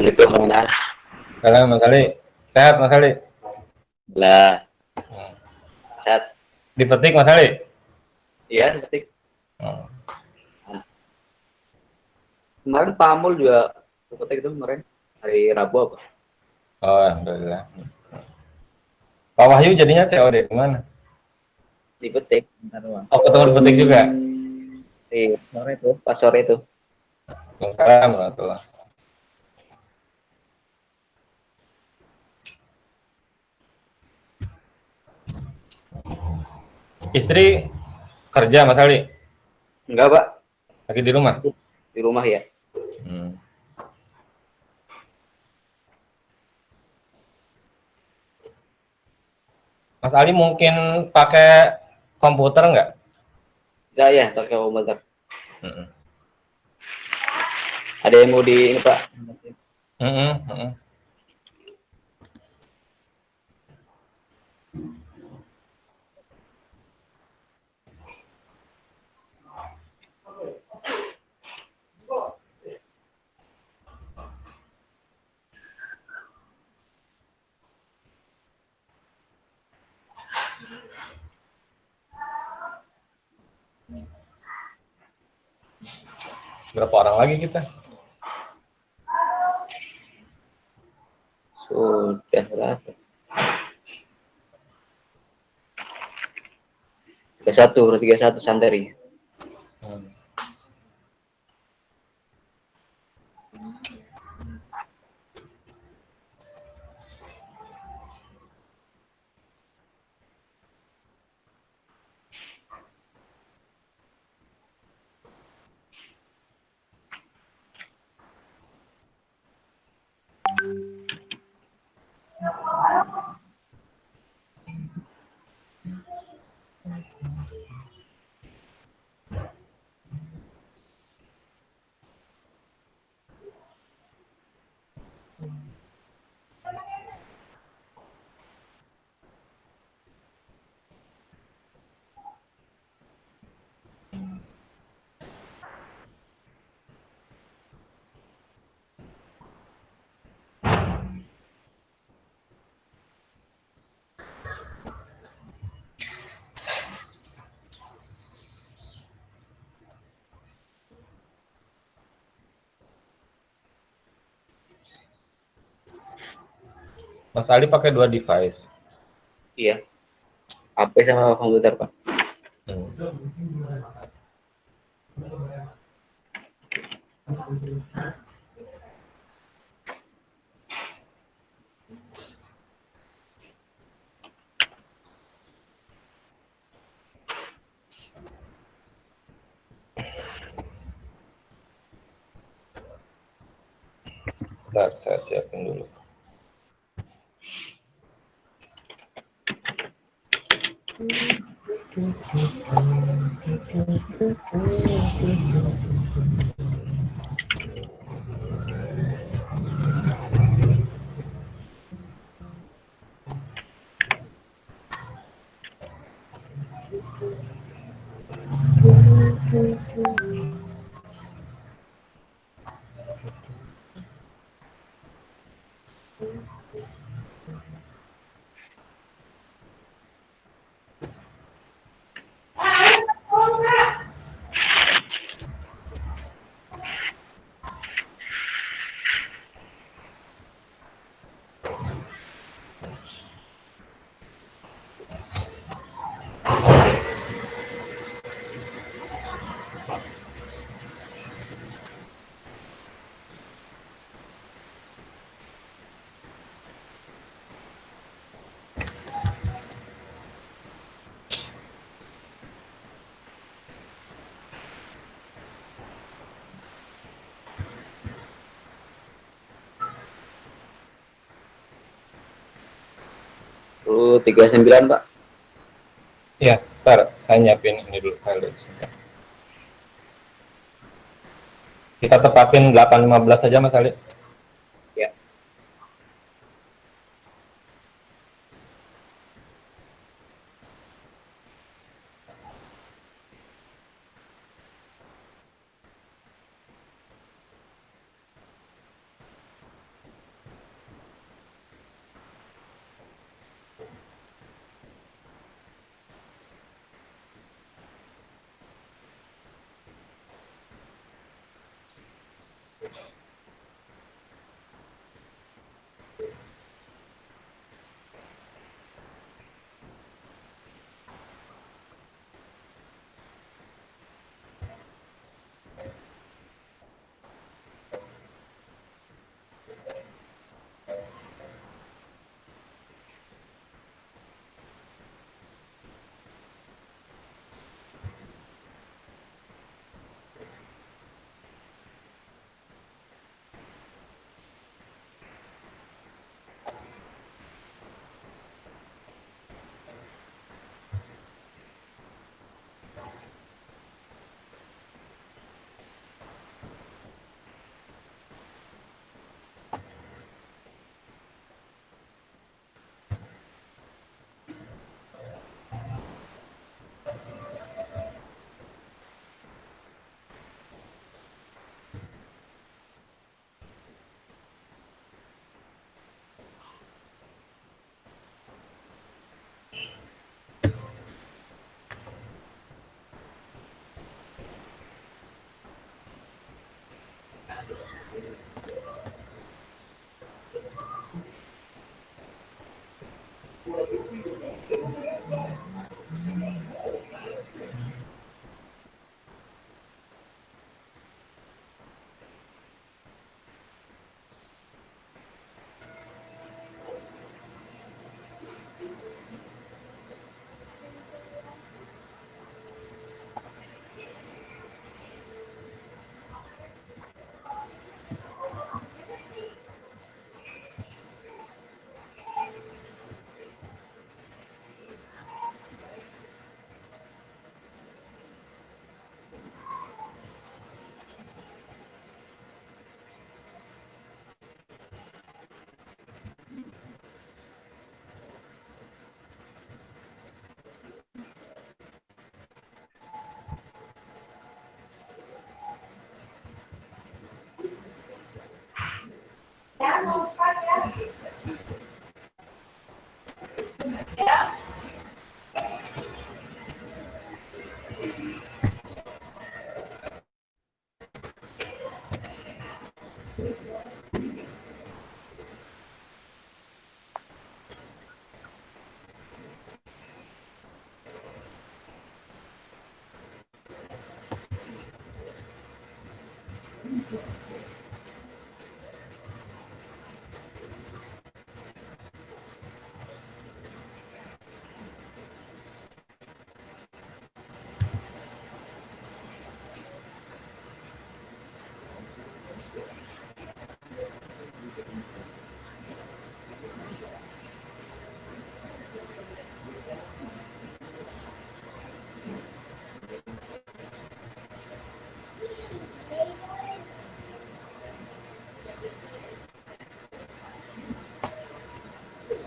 Assalamualaikum Bang. Salam Mas Ali. Sehat Mas Ali? Lah, Hmm. sehat. Dipetik Mas Ali? Iya, ketik. Hmm. Kemarin Pak Amul juga ketik itu kemarin hari Rabu apa? Oh, alhamdulillah. Pak Wahyu jadinya COD di mana? Dipetik. Bentar doang. Oh, ketemu dipetik juga. Iya, sore itu. Pas sore itu. Waalaikumsalam warahmatullah. Istri kerja Mas Ali? Enggak, Pak. Lagi di rumah? Di rumah ya. Hmm. Mas Ali mungkin pakai komputer nggak? Saya pakai komputer. Hmm. Ada yang mau di ini, Pak? Hmm. Hmm. Berapa orang lagi kita? Sudah berapa? 31, 31 santri. Hmm. Mas Ali pakai dua device. Iya. HP sama komputer, Pak. Hmm. Bentar, saya siapin dulu. Tuh 39, Pak. Iya, ntar saya nyiapin ini dulu file. Kita tepatin 8.15 saja Mas Ali. Ya.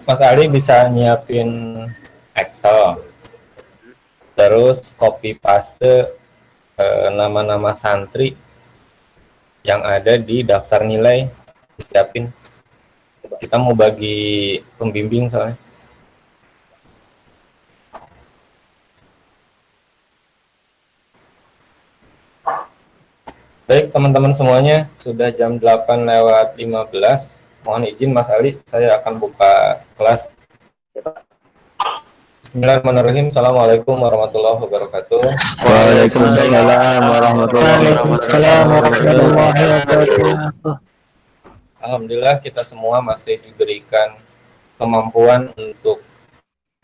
Mas Ali bisa nyiapin Excel, terus copy paste nama-nama santri yang ada di daftar nilai, disiapin. Kita mau bagi pembimbing soalnya. Baik teman-teman semuanya, sudah jam 8:15. Mohon izin Mas Ali, saya akan buka kelas. Bismillahirrahmanirrahim. Assalamualaikum warahmatullahi wabarakatuh. Waalaikumsalam warahmatullahi wabarakatuh. Alhamdulillah kita semua masih diberikan kemampuan untuk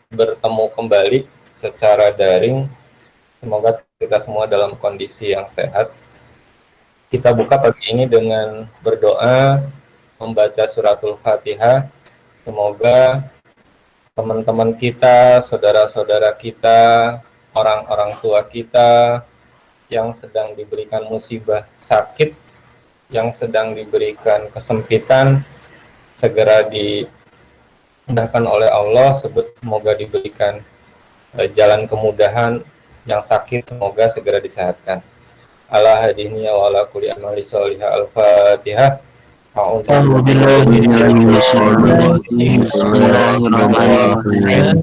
bertemu kembali secara daring. Semoga kita semua dalam kondisi yang sehat. Kita buka pagi ini dengan berdoa, membaca suratul Fatihah. Semoga teman-teman kita, saudara-saudara kita, orang-orang tua kita yang sedang diberikan musibah sakit, yang sedang diberikan kesempitan, segera dimudahkan oleh Allah, semoga diberikan jalan kemudahan, yang sakit semoga segera disehatkan. Ala hadiniya wa ala kulli amali sholihah. Al-Fatihah. Bismillahirrahmanirrahim.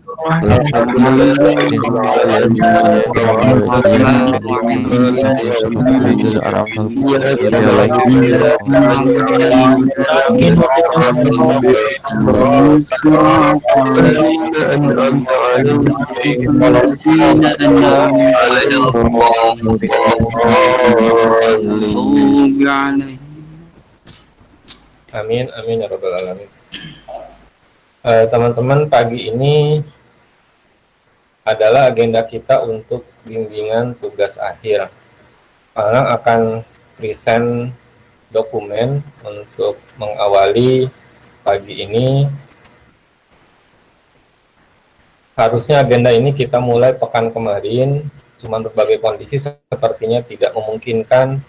Amin, amin ya rabbal alamin. Teman-teman, pagi ini adalah agenda kita untuk bimbingan tugas akhir. Karena akan present dokumen untuk mengawali pagi ini. Harusnya agenda ini kita mulai pekan kemarin, cuman berbagai kondisi sepertinya tidak memungkinkan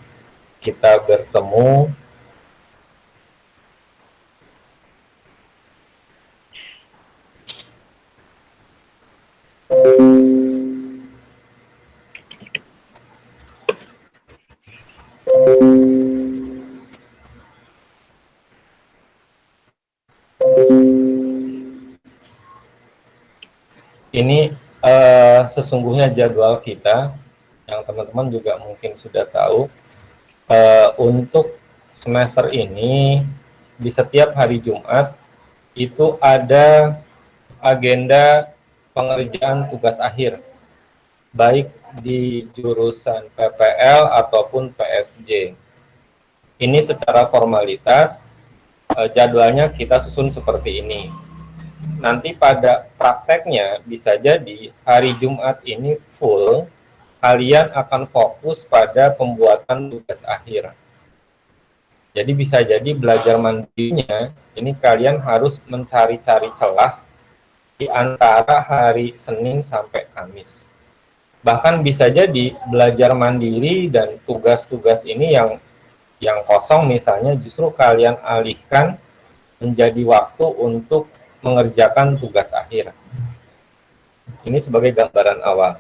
kita bertemu. Ini sesungguhnya jadwal kita yang teman-teman juga mungkin sudah tahu. Untuk semester ini di setiap hari Jumat itu ada agenda pengerjaan tugas akhir, baik di jurusan PPL ataupun PSG. Ini secara formalitas jadwalnya kita susun seperti ini. Nanti pada prakteknya bisa jadi hari Jumat ini full, kalian akan fokus pada pembuatan tugas akhir. Jadi bisa jadi belajar mandirinya, ini kalian harus mencari-cari celah di antara hari Senin sampai Kamis. Bahkan bisa jadi belajar mandiri dan tugas-tugas ini yang kosong misalnya justru kalian alihkan menjadi waktu untuk mengerjakan tugas akhir. Ini sebagai gambaran awal.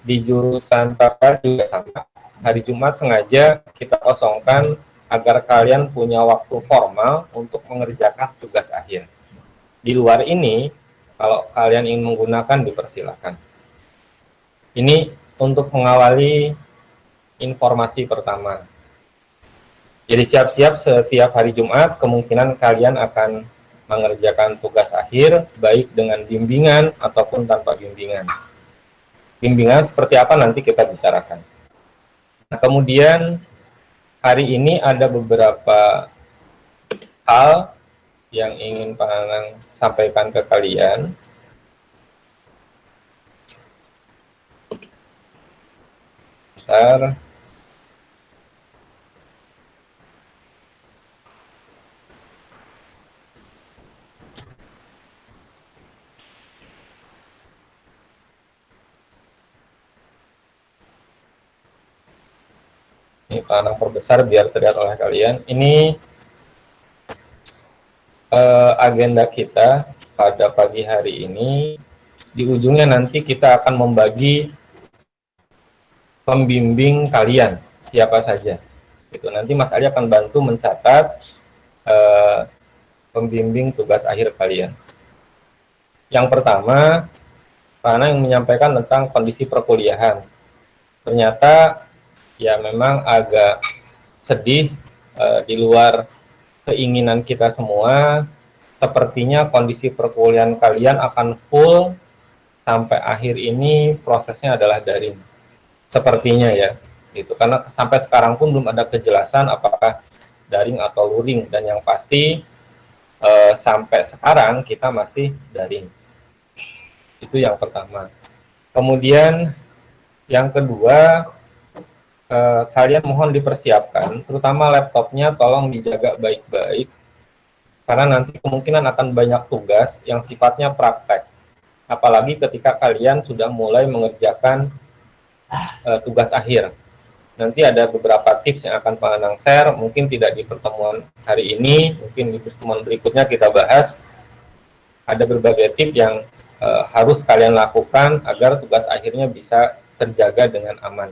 Di jurusan PPL juga sama. Hari Jumat sengaja kita kosongkan agar kalian punya waktu formal untuk mengerjakan tugas akhir. Di luar ini, kalau kalian ingin menggunakan, dipersilakan. Ini untuk mengawali informasi pertama. Jadi siap-siap setiap hari Jumat, kemungkinan kalian akan mengerjakan tugas akhir, baik dengan bimbingan ataupun tanpa bimbingan. Bimbingan seperti apa nanti kita bicarakan. Nah, kemudian hari ini ada beberapa hal yang ingin Pak Anang sampaikan ke kalian. Bentar. Ini Pak Anang perbesar biar terlihat oleh kalian. Ini agenda kita pada pagi hari ini. Di ujungnya nanti kita akan membagi pembimbing kalian siapa saja. Itu nanti Mas Ali akan bantu mencatat pembimbing tugas akhir kalian. Yang pertama, Pak Anang yang menyampaikan tentang kondisi perkuliahan. Ternyata ya memang agak sedih di luar keinginan kita semua. Sepertinya kondisi perkuliahan kalian akan full sampai akhir ini prosesnya adalah daring. Sepertinya ya, gitu. Karena sampai sekarang pun belum ada kejelasan apakah daring atau luring, dan yang pasti sampai sekarang kita masih daring. Itu yang pertama. Kemudian yang kedua, kalian mohon dipersiapkan, terutama laptopnya tolong dijaga baik-baik, karena nanti kemungkinan akan banyak tugas yang sifatnya praktek. Apalagi ketika kalian sudah mulai mengerjakan tugas akhir. Nanti ada beberapa tips yang akan Pak Anang share, mungkin tidak di pertemuan hari ini, mungkin di pertemuan berikutnya kita bahas. Ada berbagai tips yang harus kalian lakukan agar tugas akhirnya bisa terjaga dengan aman.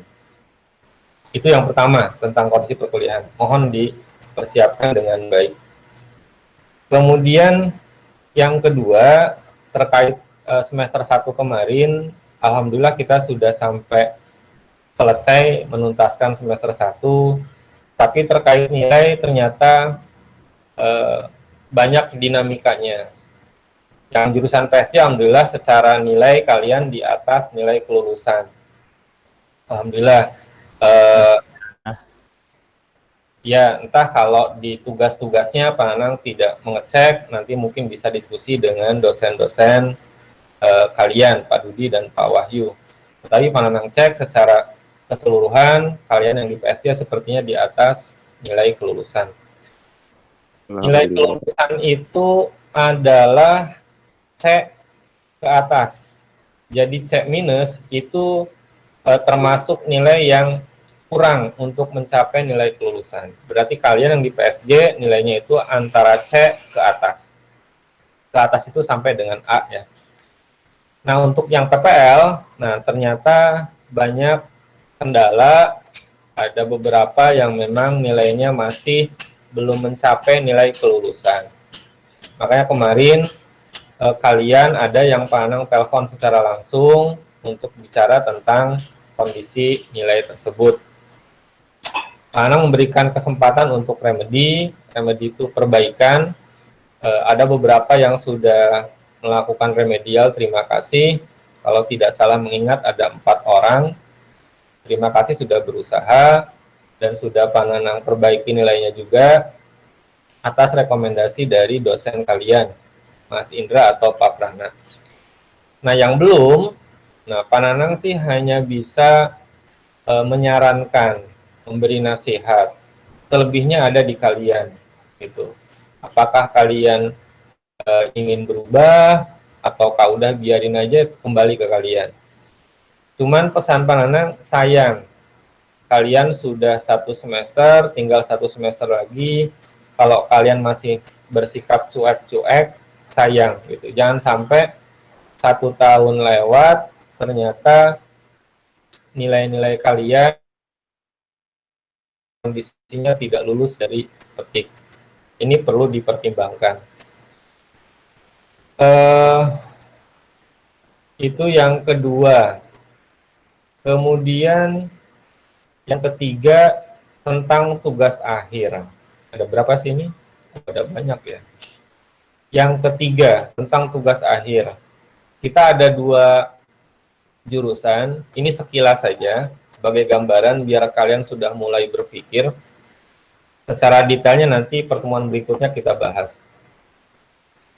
Itu yang pertama tentang kondisi perkuliahan. Mohon dipersiapkan dengan baik. Kemudian yang kedua terkait semester 1 kemarin, alhamdulillah kita sudah sampai selesai menuntaskan semester 1. Tapi terkait nilai ternyata banyak dinamikanya. Yang jurusan PSG alhamdulillah secara nilai kalian di atas nilai kelulusan. Alhamdulillah. Ya, entah kalau di tugas-tugasnya Pak Anang tidak mengecek, nanti mungkin bisa diskusi dengan dosen-dosen kalian, Pak Dudi dan Pak Wahyu. Tapi Pak Anang cek secara keseluruhan, kalian yang di PSG sepertinya di atas nilai kelulusan. Nilai kelulusan itu adalah C ke atas. Jadi C minus itu termasuk nilai yang kurang untuk mencapai nilai kelulusan. Berarti kalian yang di PSG nilainya itu antara C ke atas. Ke atas itu sampai dengan A ya. Nah, untuk yang PPL, nah ternyata banyak kendala, ada beberapa yang memang nilainya masih belum mencapai nilai kelulusan. Makanya kemarin kalian ada yang Pak Anang telepon secara langsung untuk bicara tentang kondisi nilai tersebut. Pak Anang memberikan kesempatan untuk remedi itu perbaikan. Ada beberapa yang sudah melakukan remedial, terima kasih. Kalau tidak salah mengingat ada 4 orang. Terima kasih sudah berusaha dan sudah Pak Anang perbaiki nilainya juga atas rekomendasi dari dosen kalian, Mas Indra atau Pak Prana. Nah, yang belum, Pak Anang sih hanya bisa menyarankan, memberi nasihat. Selebihnya ada di kalian, gitu. Apakah kalian ingin berubah ataukah udah biarin aja, kembali ke kalian. Cuman pesan Pak Anang, sayang kalian sudah 1 semester, tinggal 1 semester lagi. Kalau kalian masih bersikap cuek-cuek, sayang gitu. Jangan sampai 1 tahun lewat ternyata nilai-nilai kalian kondisinya tidak lulus dari petik. Ini perlu dipertimbangkan. Itu yang kedua. Kemudian yang ketiga tentang tugas akhir. Ada berapa sih ini? Ada banyak ya. Yang ketiga tentang tugas akhir. Kita ada 2 jurusan. Ini sekilas saja sebagai gambaran biar kalian sudah mulai berpikir. Secara detailnya nanti pertemuan berikutnya kita bahas.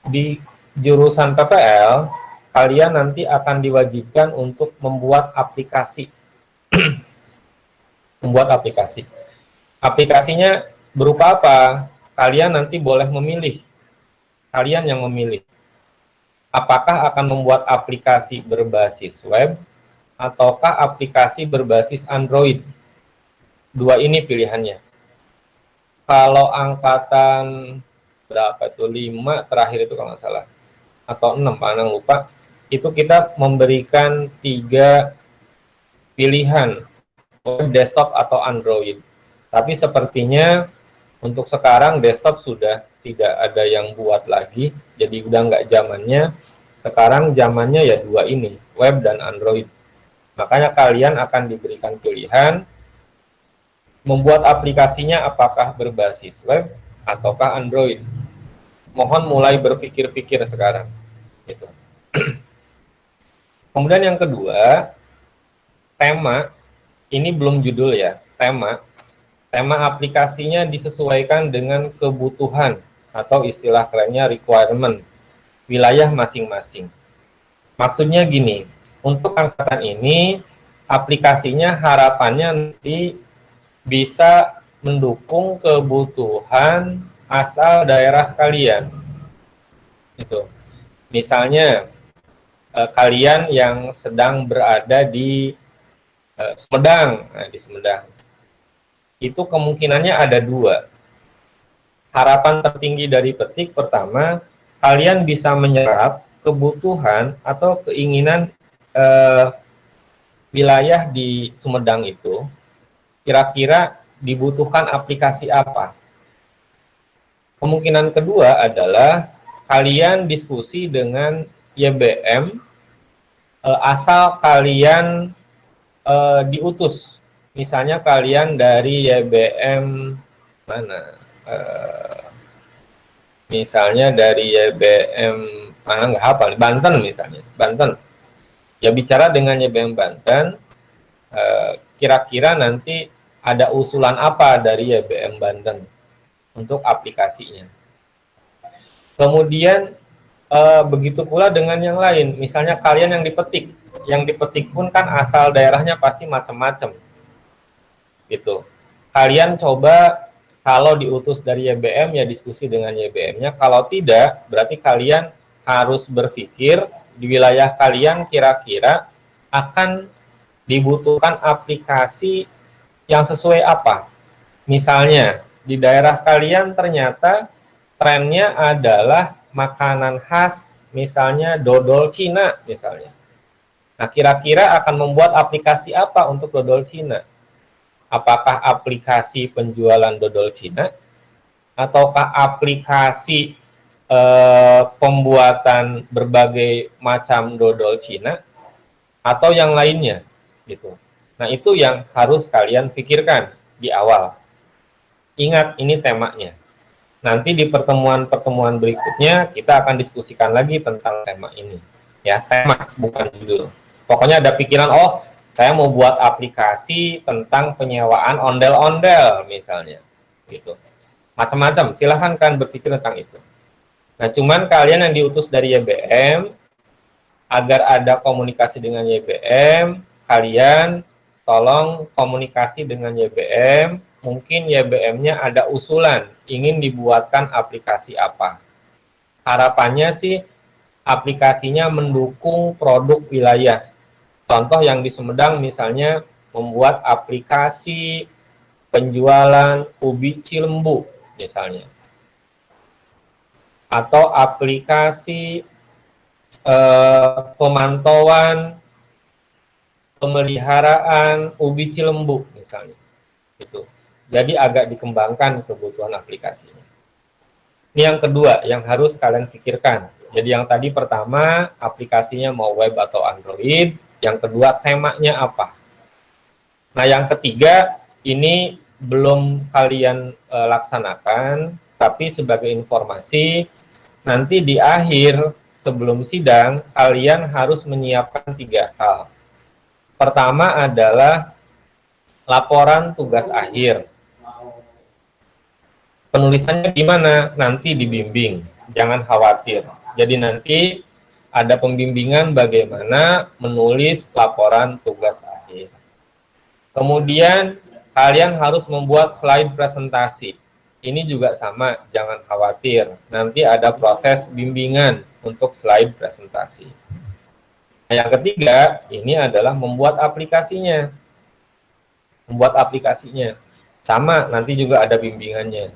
Di jurusan PPL, kalian nanti akan diwajibkan untuk membuat aplikasi. Membuat aplikasi. Aplikasinya berupa apa? Kalian nanti boleh memilih. Kalian yang memilih. Apakah akan membuat aplikasi berbasis web, ataukah aplikasi berbasis Android? 2 ini pilihannya. Kalau angkatan berapa itu 5 terakhir itu kalau nggak salah, atau 6, Panang lupa, itu kita memberikan 3 pilihan, desktop atau Android. Tapi sepertinya untuk sekarang desktop sudah tidak ada yang buat lagi, jadi udah nggak zamannya. Sekarang zamannya ya 2 ini, web dan Android. Makanya kalian akan diberikan pilihan membuat aplikasinya apakah berbasis web ataukah Android. Mohon mulai berpikir-pikir sekarang. Gitu. Kemudian yang kedua, tema. Ini belum judul ya, tema. Tema aplikasinya disesuaikan dengan kebutuhan atau istilah kerennya requirement wilayah masing-masing. Maksudnya gini, untuk angkatan ini aplikasinya harapannya nanti bisa mendukung kebutuhan asal daerah kalian. Itu. Misalnya kalian yang sedang berada di Sumedang, nah, di Sumedang. Itu kemungkinannya ada 2. Harapan tertinggi dari petik pertama, kalian bisa menyerap kebutuhan atau keinginan wilayah di Sumedang itu. Kira-kira dibutuhkan aplikasi apa? Kemungkinan kedua adalah kalian diskusi dengan YBM asal kalian diutus. Misalnya kalian dari YBM mana? Misalnya dari YBM mana nggak hafal, Banten misalnya, Banten. Ya bicara dengan YBM Banten. Kira-kira nanti ada usulan apa dari YBM Banten untuk aplikasinya. Kemudian begitu pula dengan yang lain. Misalnya kalian yang dipetik pun kan asal daerahnya pasti macam-macam. Gitu. Kalian coba kalau diutus dari YBM ya diskusi dengan YBM-nya. Kalau tidak, berarti kalian harus berpikir di wilayah kalian kira-kira akan dibutuhkan aplikasi yang sesuai apa. Misalnya, di daerah kalian ternyata trennya adalah makanan khas, misalnya dodol Cina, misalnya. Nah, kira-kira akan membuat aplikasi apa untuk dodol Cina? Apakah aplikasi penjualan dodol Cina? Ataukah aplikasi pembuatan berbagai macam dodol Cina? Atau yang lainnya? Gitu. Nah, itu yang harus kalian pikirkan di awal. Ingat, ini temanya. Nanti di pertemuan-pertemuan berikutnya kita akan diskusikan lagi tentang tema ini. Ya, tema bukan judul. Pokoknya ada pikiran, oh, saya mau buat aplikasi tentang penyewaan ondel-ondel misalnya. Gitu. Macam-macam, silahkan kan berpikir tentang itu. Nah, cuman kalian yang diutus dari YBM, agar ada komunikasi dengan YBM, kalian tolong komunikasi dengan YBM, mungkin YBM-nya ada usulan, ingin dibuatkan aplikasi apa. Harapannya sih, aplikasinya mendukung produk wilayah. Contoh yang di Sumedang misalnya, membuat aplikasi penjualan ubi cilembu, misalnya. Atau aplikasi pemantauan pemeliharaan ubi cilembu misalnya. Gitu. Jadi agak dikembangkan kebutuhan aplikasinya. Ini yang kedua yang harus kalian pikirkan. Jadi yang tadi pertama, aplikasinya mau web atau Android. Yang kedua, temanya apa. Nah, yang ketiga, ini belum kalian laksanakan, tapi sebagai informasi, nanti di akhir sebelum sidang, kalian harus menyiapkan 3 hal. Pertama adalah laporan tugas akhir. Penulisannya gimana? Nanti dibimbing, jangan khawatir. Jadi nanti ada pembimbingan bagaimana menulis laporan tugas akhir. Kemudian kalian harus membuat slide presentasi. Ini juga sama, jangan khawatir. Nanti ada proses bimbingan untuk slide presentasi. Nah, yang ketiga, ini adalah membuat aplikasinya. Membuat aplikasinya. Sama, nanti juga ada bimbingannya.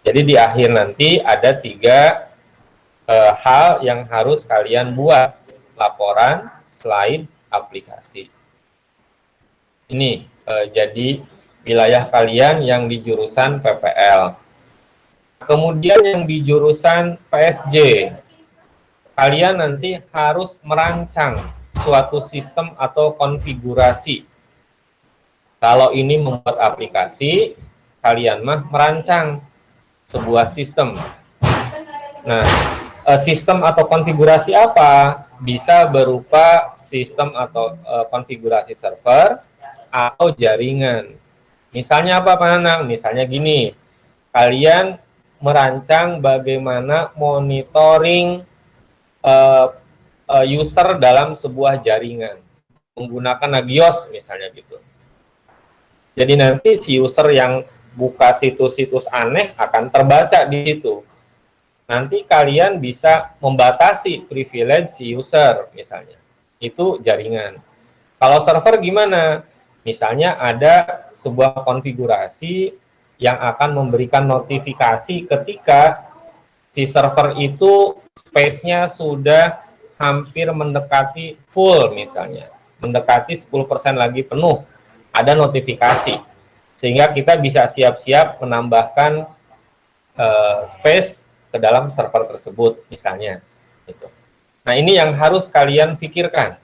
Jadi di akhir nanti ada 3 hal yang harus kalian buat. Laporan, slide, aplikasi. Ini jadi wilayah kalian yang di jurusan PPL. Kemudian yang di jurusan PSG, kalian nanti harus merancang suatu sistem atau konfigurasi. Kalau ini membuat aplikasi, kalian mah merancang sebuah sistem. Nah, sistem atau konfigurasi apa? Bisa berupa sistem atau konfigurasi server atau jaringan. Misalnya apa, Pak Nanang? Misalnya gini, kalian merancang bagaimana monitoring user dalam sebuah jaringan menggunakan Nagios misalnya gitu. Jadi nanti si user yang buka situs-situs aneh akan terbaca di situ. Nanti kalian bisa membatasi privilege si user misalnya. Itu jaringan. Kalau server gimana? Misalnya ada sebuah konfigurasi yang akan memberikan notifikasi ketika si server itu space-nya sudah hampir mendekati full misalnya. Mendekati 10% lagi penuh. Ada notifikasi. Sehingga kita bisa siap-siap menambahkan space ke dalam server tersebut misalnya. Gitu. Nah, ini yang harus kalian pikirkan.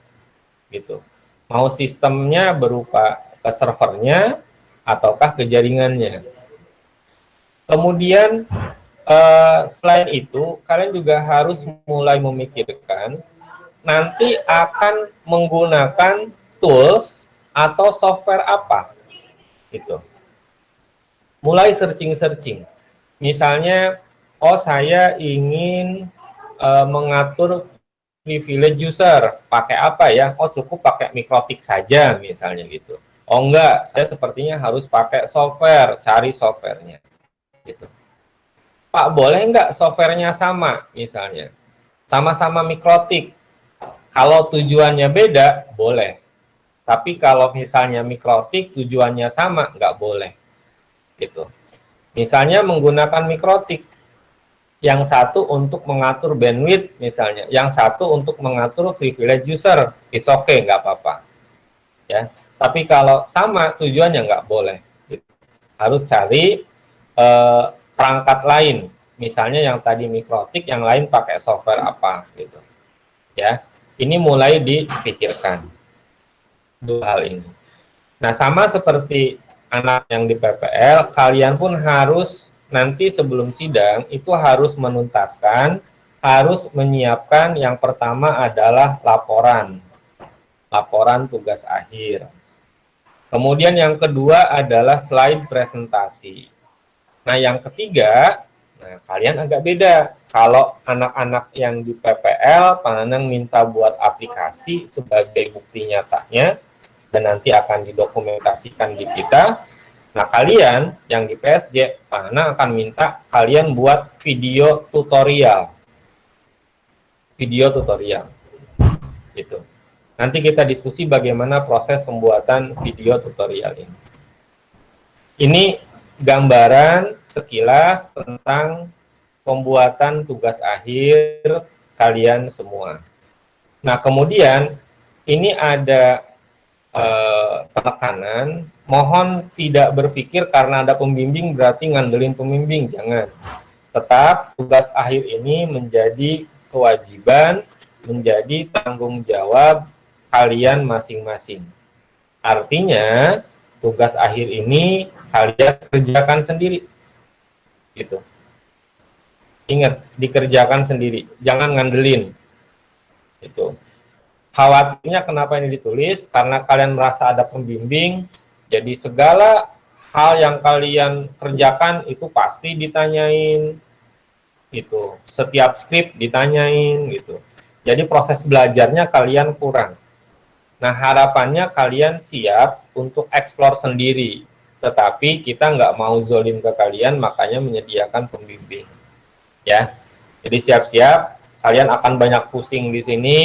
Gitu. Mau sistemnya berupa ke servernya ataukah ke jaringannya. Kemudian selain itu kalian juga harus mulai memikirkan nanti akan menggunakan tools atau software apa gitu. Mulai searching. Misalnya, oh saya ingin mengatur privilege user, pakai apa ya? Oh cukup pakai Mikrotik saja misalnya gitu. Oh enggak, saya sepertinya harus pakai software, cari softwarenya gitu. Pak, boleh enggak softwarenya sama misalnya? Sama-sama Mikrotik. Kalau tujuannya beda, boleh. Tapi kalau misalnya Mikrotik tujuannya sama, enggak boleh. Gitu. Misalnya menggunakan Mikrotik. Yang satu untuk mengatur bandwidth misalnya, yang satu untuk mengatur privilege user, it's okay, nggak apa-apa. Ya, tapi kalau sama tujuannya nggak boleh. Gitu. Harus cari perangkat lain, misalnya yang tadi Mikrotik, yang lain pakai software apa gitu. Ya, ini mulai dipikirkan 2 hal ini. Nah, sama seperti anak yang di PPL, kalian pun harus nanti sebelum sidang itu harus menuntaskan, harus menyiapkan yang pertama adalah laporan tugas akhir. Kemudian yang kedua adalah slide presentasi. Nah, yang ketiga, nah kalian agak beda. Kalau anak-anak yang di PPL, Pak Nanang minta buat aplikasi sebagai bukti nyatanya, dan nanti akan didokumentasikan di kita. Nah, kalian yang di PSG, Pak Nanang akan minta kalian buat video tutorial. Gitu. Nanti kita diskusi bagaimana proses pembuatan video tutorial ini. Ini gambaran sekilas tentang pembuatan tugas akhir kalian semua. Nah, kemudian ini ada penekanan, mohon tidak berpikir karena ada pembimbing berarti ngandelin pembimbing, jangan. Tetap tugas akhir ini menjadi kewajiban, menjadi tanggung jawab kalian masing-masing. Artinya, tugas akhir ini kalian kerjakan sendiri. Gitu. Ingat, dikerjakan sendiri, jangan ngandelin. Itu. Khawatirnya kenapa ini ditulis? Karena kalian merasa ada pembimbing, jadi segala hal yang kalian kerjakan itu pasti ditanyain. Gitu. Setiap skrip ditanyain gitu. Jadi proses belajarnya kalian kurang. Nah, harapannya kalian siap untuk eksplor sendiri. Tetapi kita nggak mau zolim ke kalian, makanya menyediakan pembimbing. Ya, jadi siap-siap, kalian akan banyak pusing di sini.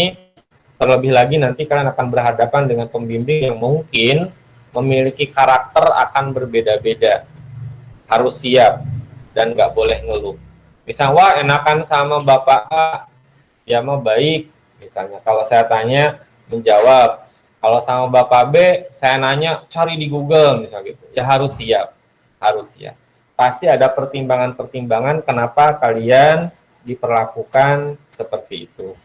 Terlebih lagi nanti kalian akan berhadapan dengan pembimbing yang mungkin memiliki karakter akan berbeda-beda. Harus siap dan nggak boleh ngeluh. Misal, wah enakan sama Bapak A, ya mah baik. Misalnya, kalau saya tanya, menjawab. Kalau sama Bapak B, saya nanya, cari di Google, misalnya gitu. Ya harus siap, harus siap. Pasti ada pertimbangan-pertimbangan kenapa kalian diperlakukan seperti itu.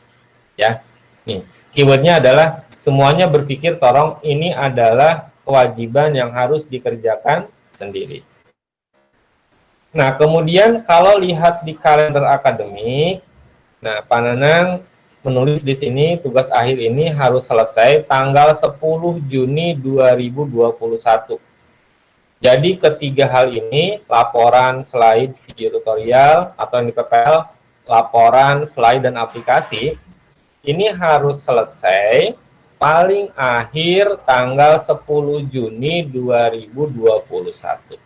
Ya, nih, keywordnya adalah semuanya berpikir tolong ini adalah kewajiban yang harus dikerjakan sendiri. Nah, kemudian kalau lihat di kalender akademik, nah, Pak Nanang menulis di sini tugas akhir ini harus selesai tanggal 10 Juni 2021. Jadi ketiga hal ini, laporan, slide, video tutorial, atau yang di PPL, laporan, slide, dan aplikasi, ini harus selesai paling akhir tanggal 10 Juni 2021.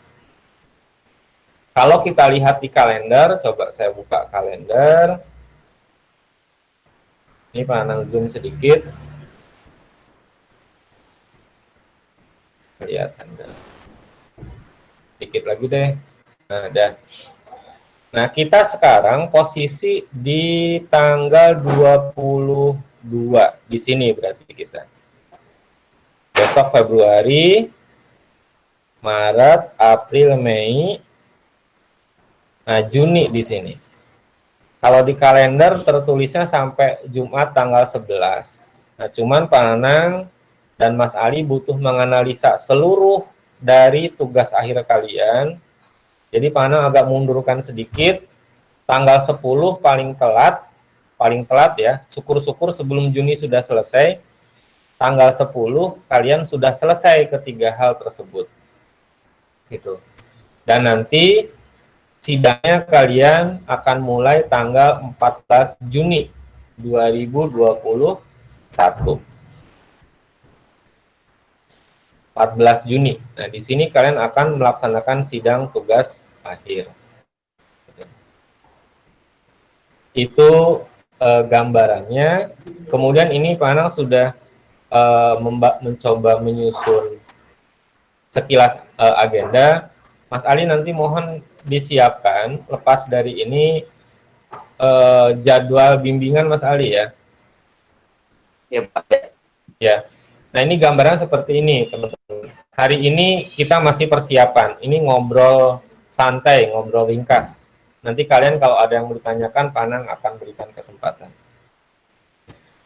Kalau kita lihat di kalender, coba saya buka kalender. Ini Pak Nanang zoom sedikit. Kelihatan. Sedikit lagi deh. Nah, dah. Nah, kita sekarang posisi di tanggal 22 di sini berarti kita. Besok Februari, Maret, April, Mei, nah Juni di sini. Kalau di kalender tertulisnya sampai Jumat tanggal 11. Nah, cuman Pak Nanang dan Mas Ali butuh menganalisa seluruh dari tugas akhir kalian. Jadi Pak Nanang agak mundurkan sedikit. Tanggal 10 paling telat ya. Syukur-syukur sebelum Juni sudah selesai. Tanggal 10 kalian sudah selesai ketiga hal tersebut. Gitu. Dan nanti sidangnya kalian akan mulai tanggal 14 Juni 2021. 14 Juni. Nah, di sini kalian akan melaksanakan sidang tugas akhir. Itu gambarannya. Kemudian ini Pak Nanang sudah mencoba menyusun sekilas agenda. Mas Ali nanti mohon disiapkan lepas dari ini jadwal bimbingan Mas Ali ya. Ya, Pak. Ya. Nah, ini gambaran seperti ini, teman-teman. Hari ini kita masih persiapan. Ini ngobrol santai, ngobrol ringkas. Nanti kalian kalau ada yang bertanyakan, Pak Nanang akan berikan kesempatan.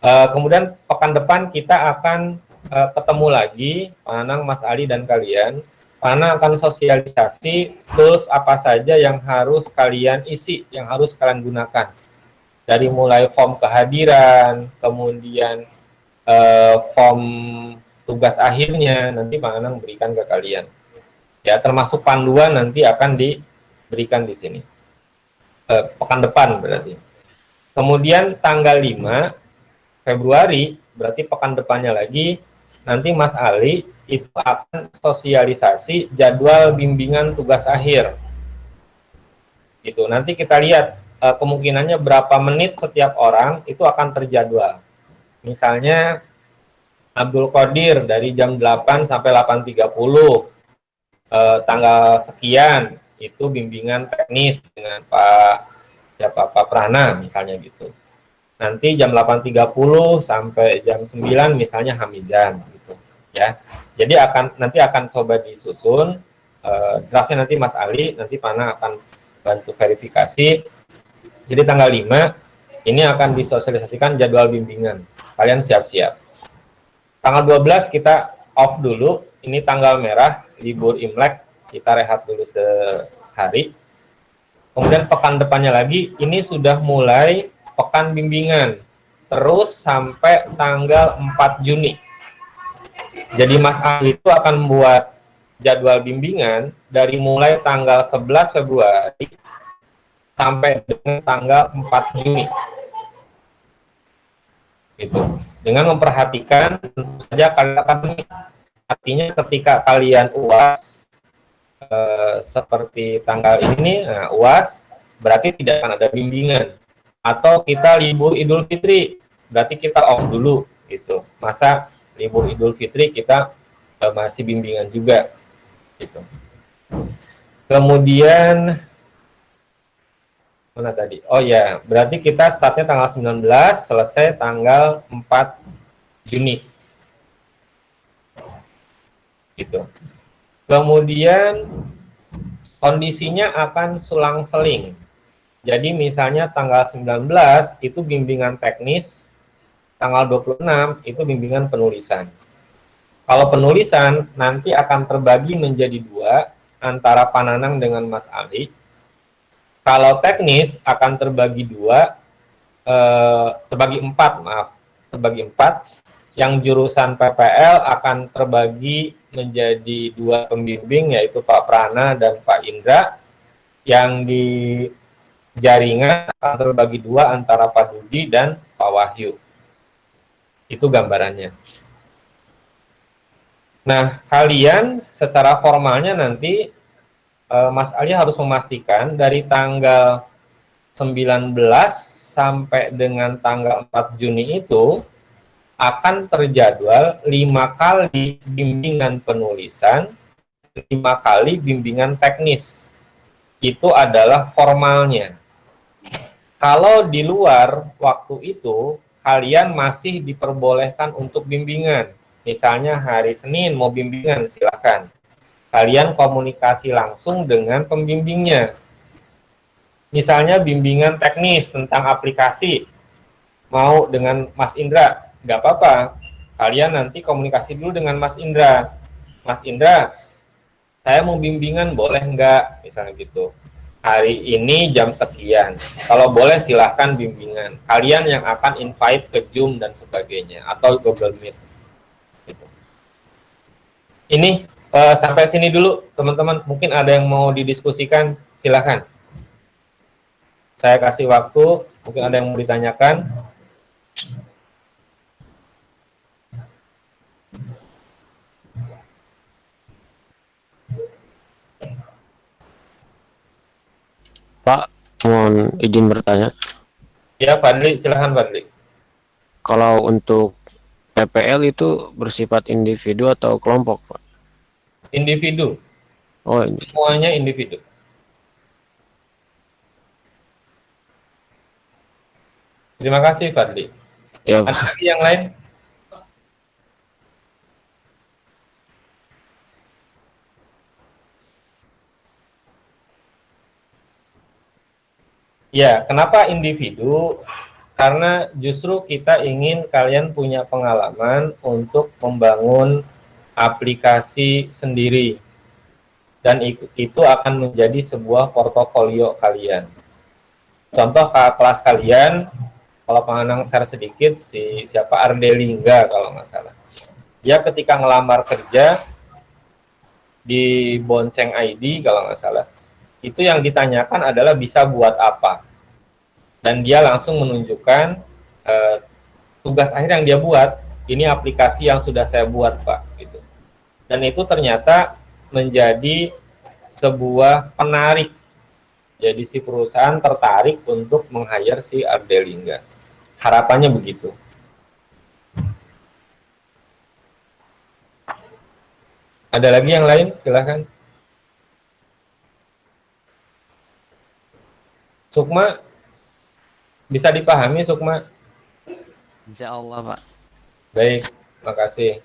Kemudian pekan depan kita akan ketemu lagi, Pak Nanang, Mas Ali, dan kalian. Pak Nanang akan sosialisasi tools apa saja yang harus kalian isi, yang harus kalian gunakan. Dari mulai form kehadiran, kemudian form tugas akhirnya, nanti Pak Nanang berikan ke kalian. Ya, termasuk panduan nanti akan diberikan di sini. Pekan depan berarti. Kemudian tanggal 5 Februari, berarti pekan depannya lagi, nanti Mas Ali itu akan sosialisasi jadwal bimbingan tugas akhir. Gitu. Nanti kita lihat kemungkinannya berapa menit setiap orang itu akan terjadwal. Misalnya Abdul Qadir dari jam 8 sampai 8.30 tanggal sekian itu bimbingan teknis dengan Pak Prana misalnya gitu. Nanti jam 8.30 sampai jam 9 misalnya Hamizan gitu. ya. Jadi nanti akan coba disusun draftnya, nanti Mas Ali, nanti Pana akan bantu verifikasi. Jadi tanggal 5 ini akan disosialisasikan jadwal bimbingan. Kalian siap-siap. Tanggal 12 kita off dulu. Ini tanggal merah, libur Imlek, kita rehat dulu sehari. Kemudian pekan depannya lagi, ini sudah mulai pekan bimbingan. Terus sampai tanggal 4 Juni. Jadi Mas Ali itu akan membuat jadwal bimbingan dari mulai tanggal 11 Februari sampai dengan tanggal 4 Juni. Gitu. Dengan memperhatikan tentu saja kalian, artinya ketika kalian UAS seperti tanggal ini, UAS berarti tidak akan ada bimbingan. Atau kita libur Idul Fitri, berarti kita off dulu gitu. Masa libur Idul Fitri kita masih bimbingan juga gitu. Kemudian mana tadi? Oh ya, berarti kita startnya tanggal 19, selesai tanggal 4 Juni. Gitu. Kemudian kondisinya akan selang-seling. Jadi misalnya tanggal 19 itu bimbingan teknis, tanggal 26 itu bimbingan penulisan. Kalau penulisan nanti akan terbagi menjadi 2 antara Pananang dengan Mas Ali. Kalau teknis akan terbagi 4, terbagi 4. Yang jurusan PPL akan terbagi menjadi 2 pembimbing, yaitu Pak Prana dan Pak Indra. Yang di jaringan akan terbagi 2 antara Pak Dudi dan Pak Wahyu. Itu gambarannya. Nah, kalian secara formalnya nanti Mas Ali harus memastikan dari tanggal 19 sampai dengan tanggal 4 Juni itu akan terjadwal 5 kali bimbingan penulisan, 5 kali bimbingan teknis. Itu adalah formalnya. Kalau di luar waktu itu, kalian masih diperbolehkan untuk bimbingan. Misalnya hari Senin mau bimbingan, silakan. Kalian komunikasi langsung dengan pembimbingnya. Misalnya bimbingan teknis tentang aplikasi, mau dengan Mas Indra, nggak apa-apa. Kalian nanti komunikasi dulu dengan Mas Indra. Mas Indra, saya mau bimbingan, boleh nggak? Misalnya gitu. Hari ini jam sekian. Kalau boleh silahkan bimbingan. Kalian yang akan invite ke Zoom dan sebagainya. Atau Google Meet. Gitu. Ini sampai sini dulu, teman-teman. Mungkin ada yang mau didiskusikan, silakan. Saya kasih waktu, mungkin ada yang mau ditanyakan. Pak, mohon izin bertanya. Ya, Fadli, silakan Fadli. Kalau untuk PPL itu bersifat individu atau kelompok, Pak? Individu. Oh, ini. Semuanya individu. Terima kasih, Fadli. Ya, Ada Pak. lagi yang lain? Ya, kenapa individu? Karena justru kita ingin kalian punya pengalaman untuk membangun aplikasi sendiri. Dan itu akan menjadi sebuah portofolio kalian. Contoh kelas kalian, kalau Pananang share sedikit, siapa Ardelingga kalau nggak salah. Dia ketika ngelamar kerja di Bonceng ID kalau nggak salah, itu yang ditanyakan adalah bisa buat apa. Dan dia langsung menunjukkan tugas akhir yang dia buat, ini aplikasi yang sudah saya buat, Pak. Gitu. Dan itu ternyata menjadi sebuah penarik. Jadi si perusahaan tertarik untuk meng-hire si Ardelingga. Harapannya begitu. Ada lagi yang lain? Silakan. Sukma, bisa dipahami Sukma? Insya Allah, Pak. Baik, makasih.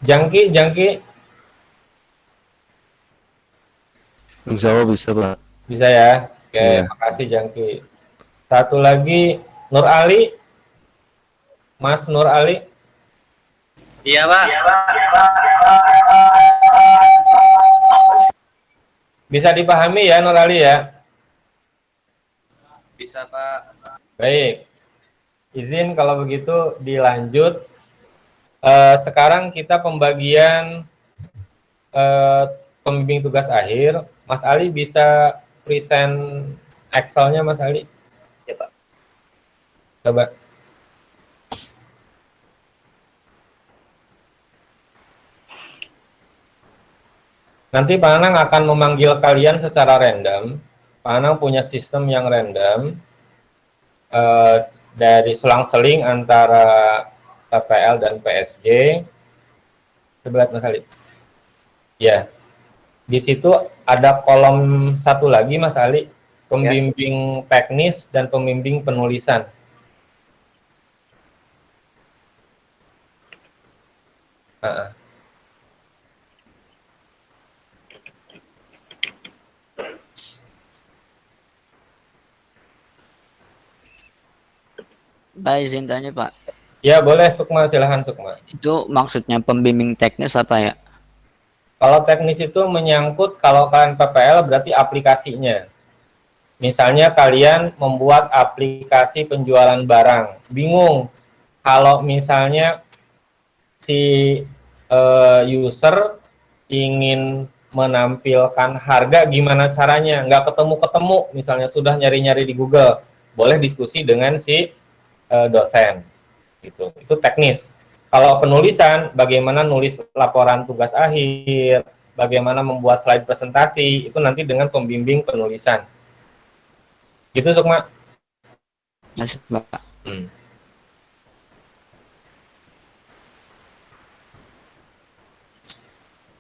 Jangki, Insya Allah bisa, Pak. bisa ya? Oke, Iya. makasih Jangki. Satu lagi, Nur Ali. Mas Nur Ali. Iya, Pak. Bisa dipahami ya Nur Ali ya? Bisa, Pak. Baik. Izin kalau begitu dilanjut. Sekarang kita pembagian pembimbing tugas akhir. Mas Ali bisa present Excel-nya Mas Ali? Ya, Pak. Coba. Nanti Pak Anang akan memanggil kalian secara random. Pak Anang punya sistem yang random dari selang-seling antara PPL dan PSG. Coba lihat Mas Ali. Ya, di situ ada kolom satu lagi Mas Ali, pembimbing teknis dan pembimbing penulisan. Pak, izin tanya Pak, Ya boleh Sukma, silahkan Sukma. itu maksudnya pembimbing teknis apa ya? Kalau teknis itu menyangkut, kalau kalian PPL berarti aplikasinya. Misalnya kalian membuat aplikasi penjualan barang, bingung kalau misalnya si user ingin menampilkan harga, gimana caranya, nggak ketemu-ketemu, misalnya sudah nyari-nyari di Google, boleh diskusi dengan si dosen. Gitu. Itu teknis. Kalau penulisan, bagaimana nulis laporan tugas akhir, bagaimana membuat slide presentasi, itu nanti dengan pembimbing penulisan. Gitu, Sukma? Mas Pak.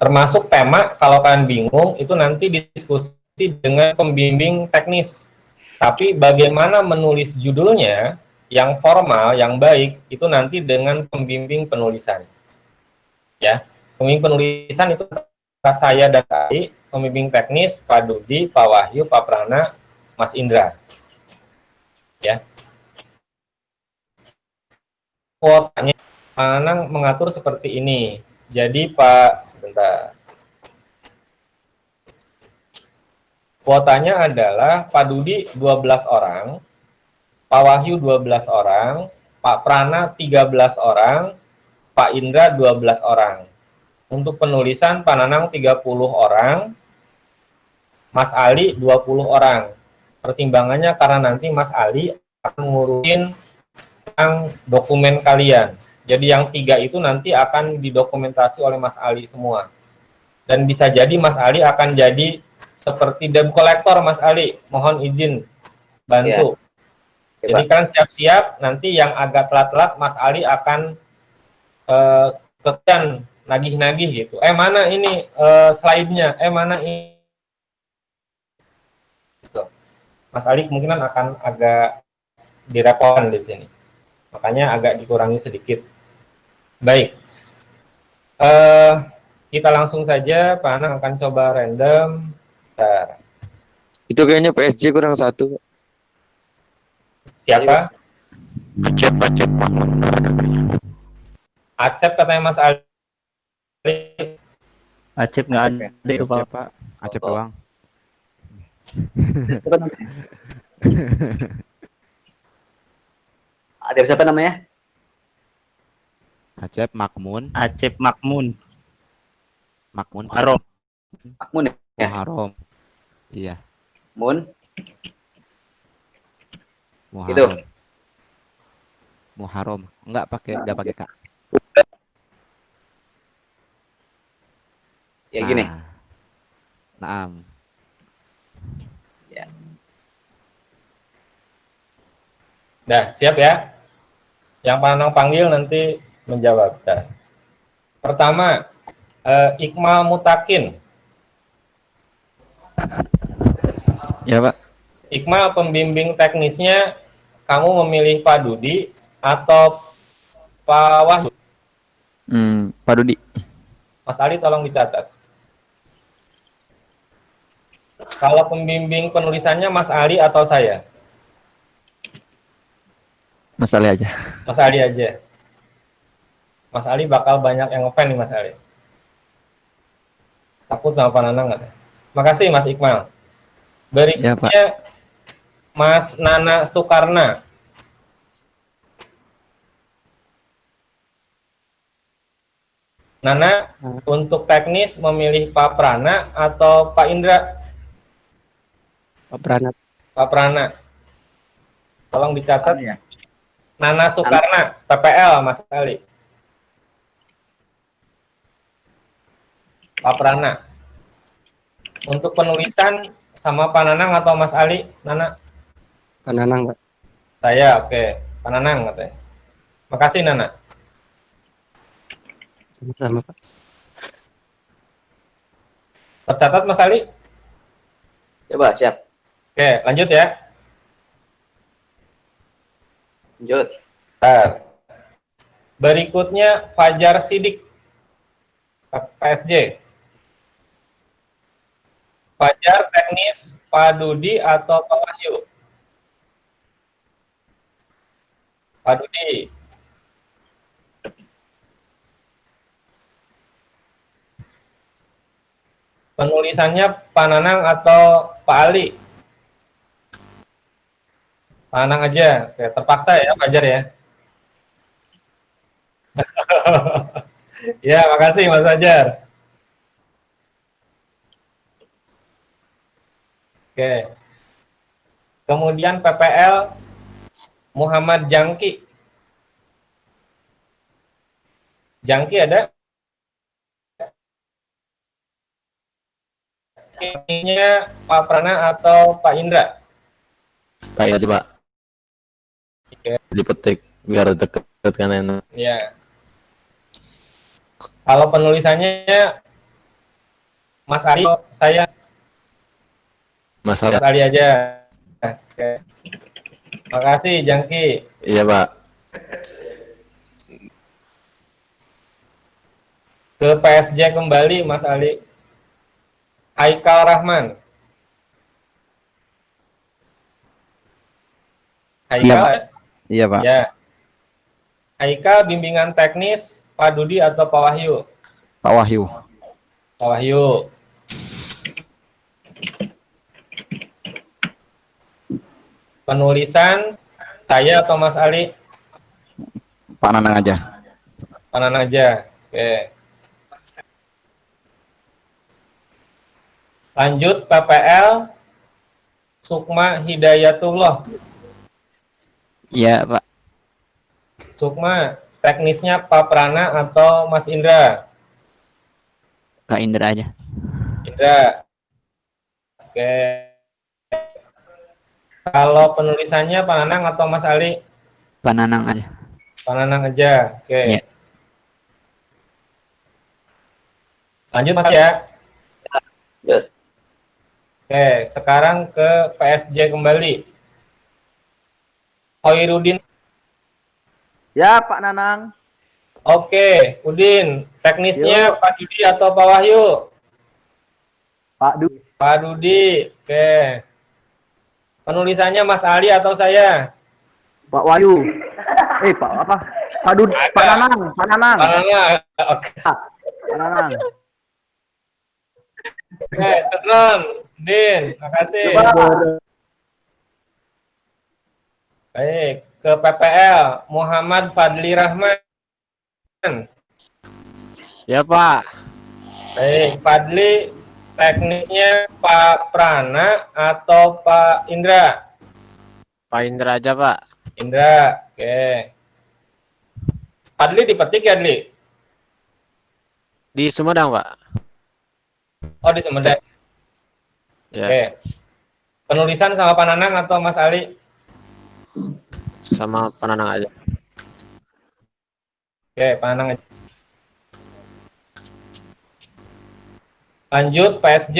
Termasuk tema, kalau kalian bingung, itu nanti diskusi dengan pembimbing teknis. Tapi bagaimana menulis judulnya, yang formal, yang baik, itu nanti dengan pembimbing penulisan. Ya, pembimbing penulisan itu saya dan Kai, pembimbing teknis Pak Dudi, Pak Wahyu, Pak Prana, Mas Indra. Ya. Kuotanya Pak Anang mengatur seperti ini. Jadi Pak, sebentar. Kuotanya adalah Pak Dudi 12 orang, Pak Wahyu 12 orang, Pak Prana 13 orang, Pak Indra 12 orang. Untuk penulisan Pak Nanang 30 orang, Mas Ali 20 orang. Pertimbangannya karena nanti Mas Ali akan ngurusin yang dokumen kalian. Jadi yang 3 itu nanti akan didokumentasi oleh Mas Ali semua. Dan bisa jadi Mas Ali akan jadi seperti debt collector Mas Ali. Mohon izin bantu. Jadi kan siap-siap, nanti yang agak telat-telat Mas Ali akan kekan nagih-nagih gitu. Mana ini slide-nya? Mana ini? Gitu. Mas Ali kemungkinan akan agak direpotkan di sini. Makanya agak dikurangi sedikit. Baik. Kita langsung saja, Pak Anang akan coba random. Bentar. Itu kayaknya PSG kurang 1. Siapa? Acep Mahmud. Acep katanya Mas Ali. Acep nggak ada itu Pak. Acep doang. Ada siapa namanya? Acep Makmun. Acep Makmun. Makmun. Harom. Makmun ya? Muharram. Iya. Mun. Muharram. Itu. Muharram. Enggak pakai Kak. Ya gini. Naam. Ya. Nah, siap ya? Yang Pak Anang panggil nanti menjawab. Nah. Pertama, Iqmal Mutakin. Ya, Pak. Iqmal, pembimbing teknisnya, kamu memilih Pak Dudi atau Pak Wahyu? Pak Dudi. Mas Ali tolong dicatat. Kalau pembimbing penulisannya Mas Ali atau saya? Mas Ali aja. Mas Ali aja. Mas Ali bakal banyak yang ngefan nih Mas Ali. Takut sama Pak Nanang nggak? Makasih Mas Iqmal. Ya, Pak. Berikutnya Mas Nana Soekarna. Nana, untuk teknis memilih Pak Prana atau Pak Indra? Pak Pranat. Pak Prana. Tolong dicatat. Ya. Nana Soekarna, PPL Mas Ali. Pak Prana. Untuk penulisan sama Pak Nanang atau Mas Ali? Nana? Pak Nanang, Pak. Saya, oke. Pak Nanang katanya. Makasih Nana. Sama-sama, Pak. Tercatat Mas Ali? Coba, siap. Oke, lanjut ya. Lanjut. Bentar. Berikutnya Fajar Sidik, PSG. Fajar teknis Pak Dudi atau Pak Wahyu? Pak Dudi. Penulisannya Pak Nanang atau Pak Ali? Pak Nanang aja. Oke, terpaksa ya Fajar ya. Ya, makasih Mas Fajar. Oke. Kemudian PPL Muhammad Jangki. Jangki ada? Ini Pak Prana atau Pak Indra? Kayak aja, Pak. Oke. Dipetik biar deket kan enak. Ya. Kalau penulisannya Mas Ali, saya Mas Mas Ali. Ali aja. Oke. Makasih Jangki. Iya, Pak. Ke PSG kembali Mas Ali. Haikal Rahman. Haikal? Iya, Pak. Ya. Haikal bimbingan teknis Pak Dudi atau Pak Wahyu? Pak Wahyu. Pak Wahyu. Penulisan saya atau Mas Ali? Pak Nanang aja. Pak Nanang aja. Oke. Lanjut PPL Sukma Hidayatullah. Iya, Pak. Sukma, teknisnya Pak Prana atau Mas Indra? Kak Indra aja. Indra. Oke. Kalau penulisannya Pak Nanang atau Mas Ali? Pak Nanang aja. Pak Nanang aja. Oke. Iya. Lanjut Mas ya. Lanjut. Oke, sekarang ke PSG kembali. Hoirudin. Ya, Pak Nanang. Oke, Udin. Teknisnya Pak Dudi atau Pak Wahyu? Pak Du. Pak Dudi. Oke. Penulisannya Mas Ali atau saya? Pak Wahyu. Pak apa? Pak Du. Pak Nanang. Pak Nanang. Pak Nanang. Oke. Pak Nanang. Oke, Sedron. Din, makasih. Baik, ke PPL Muhammad Fadli Rahman. Ya, Pak. Baik, Fadli, teknisnya Pak Prana atau Pak Indra? Pak Indra aja, Pak. Indra, oke. Fadli dipetik ya, Dli? Di Sumedang, Pak. Oh, di Sumedang. Ya, Oke. Penulisan sama Pak Nanang atau Mas Ali? sama Pak Nanang aja. Oke, Pak Nanang aja. Lanjut, PSG.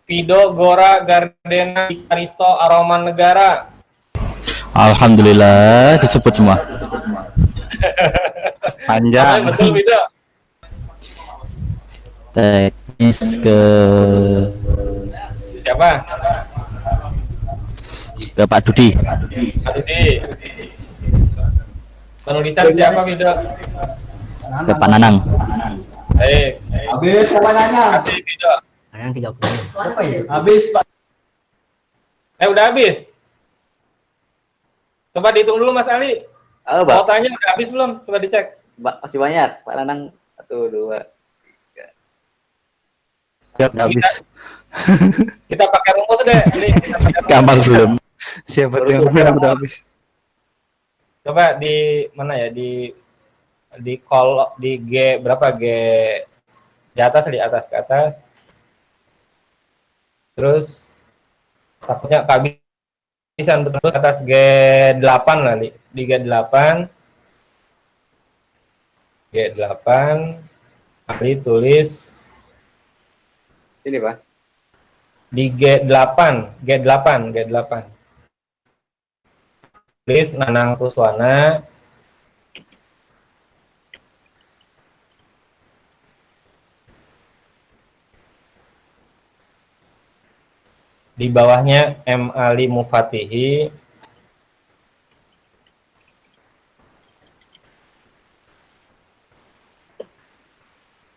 Pido, Gora, Gardena, Karisto, Aroman Negara. Alhamdulillah disebut semua. Namanya Panjang. betul, Pido? teknis ke Siapa? Pak Dudi. Pak Dudi. Penulisan siapa, Wido? Ke Pak Nanang. Baik. Habis siapa nanya? Kasih, Wido. Habis Pak. Udah habis. Coba dihitung dulu, Mas Ali. Halo, Pak. Kuotanya udah habis belum? Coba dicek. Masih banyak. Pak Nanang 1, 2. Siap, habis. Kita pakai rumus deh. Ini kita pakai rumus. Gampang belum? Siapa yang udah habis? Coba di mana ya? Di kolom di G berapa? G di atas, di atas ke atas. Terus takutnya kehabisan betul ke atas G8 lah, di G8. G8 Ali tulis Ini, Pak. di G8 tulis Nanang Kuswana di bawahnya M. Ali Mufatihi,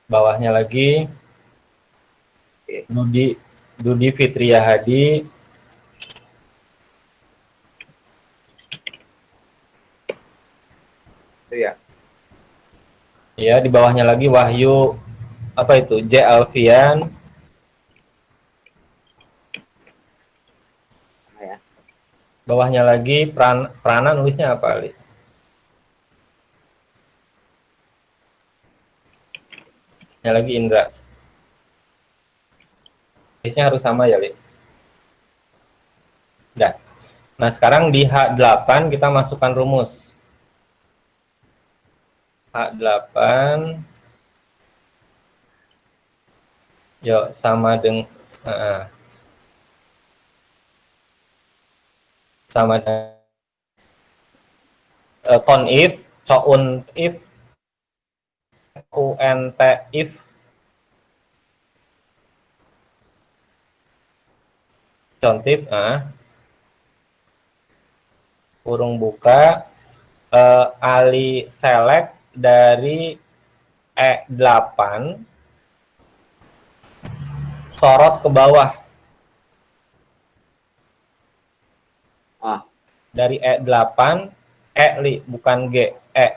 bawahnya lagi Dudi Fitria Hadi, Itu ya. ya di bawahnya lagi Wahyu apa itu J. Alfian, Ya. bawahnya lagi Prana nulisnya apa, Ali? Yang lagi Indra. Tulisnya harus sama ya, Li. Udah. Nah, sekarang di H8 kita masukkan rumus. H8 yuk sama dengan sama dengan conif, if, unt if, contif, kurung buka, Ali select dari E8 sorot ke bawah. Dari E8, Li, bukan G, E.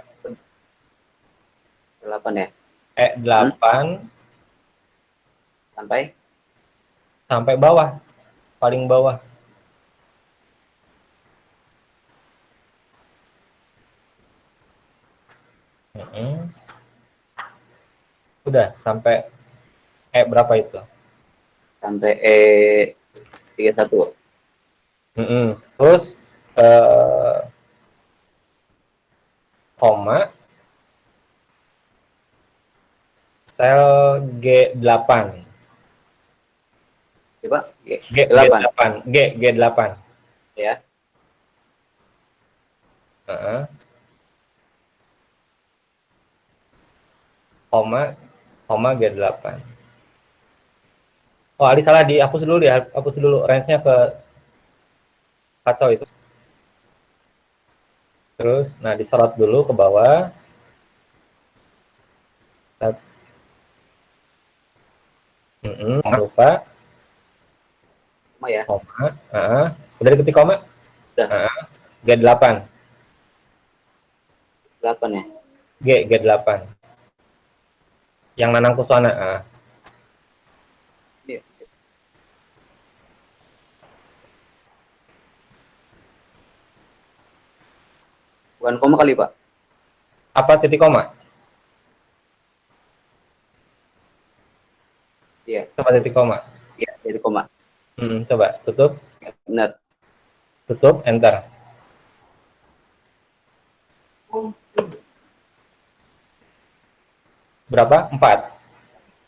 8 ya. E8 Sampai bawah, paling bawah. Udah sampai E berapa itu? sampai E31. Terus koma sel G8. Coba G8. Ya. Koma G8. Oh, Ali salah, dihapus dulu range-nya ke kacau itu. Terus, nah disorot dulu ke bawah. Lupa. Koma ya. Udah diketik koma? Udah. G8. 8 ya. G8. Yang Nanang Kuswana. Iya. Bukan koma kali, Pak. Apa titik koma? Iya. Coba titik koma. Iya, titik koma. Coba tutup. Benar. Tutup, enter. Berapa? 4.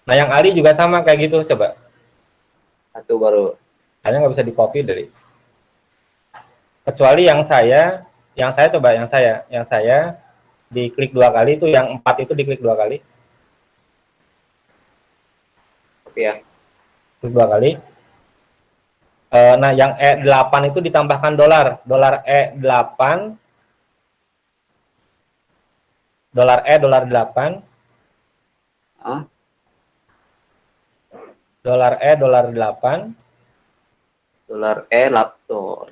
Nah, yang Ali juga sama kayak gitu, coba. 1 baru. Hanya nggak bisa di-copy dari. Kecuali yang saya diklik 2 kali, itu yang 4 itu diklik 2 kali. Ya. Terus 2 kali. Nah, yang E8 itu ditambahkan dolar. Dolar E8. Dolar dolar 8. Ah, Dolar dolar 8. dolar laptop.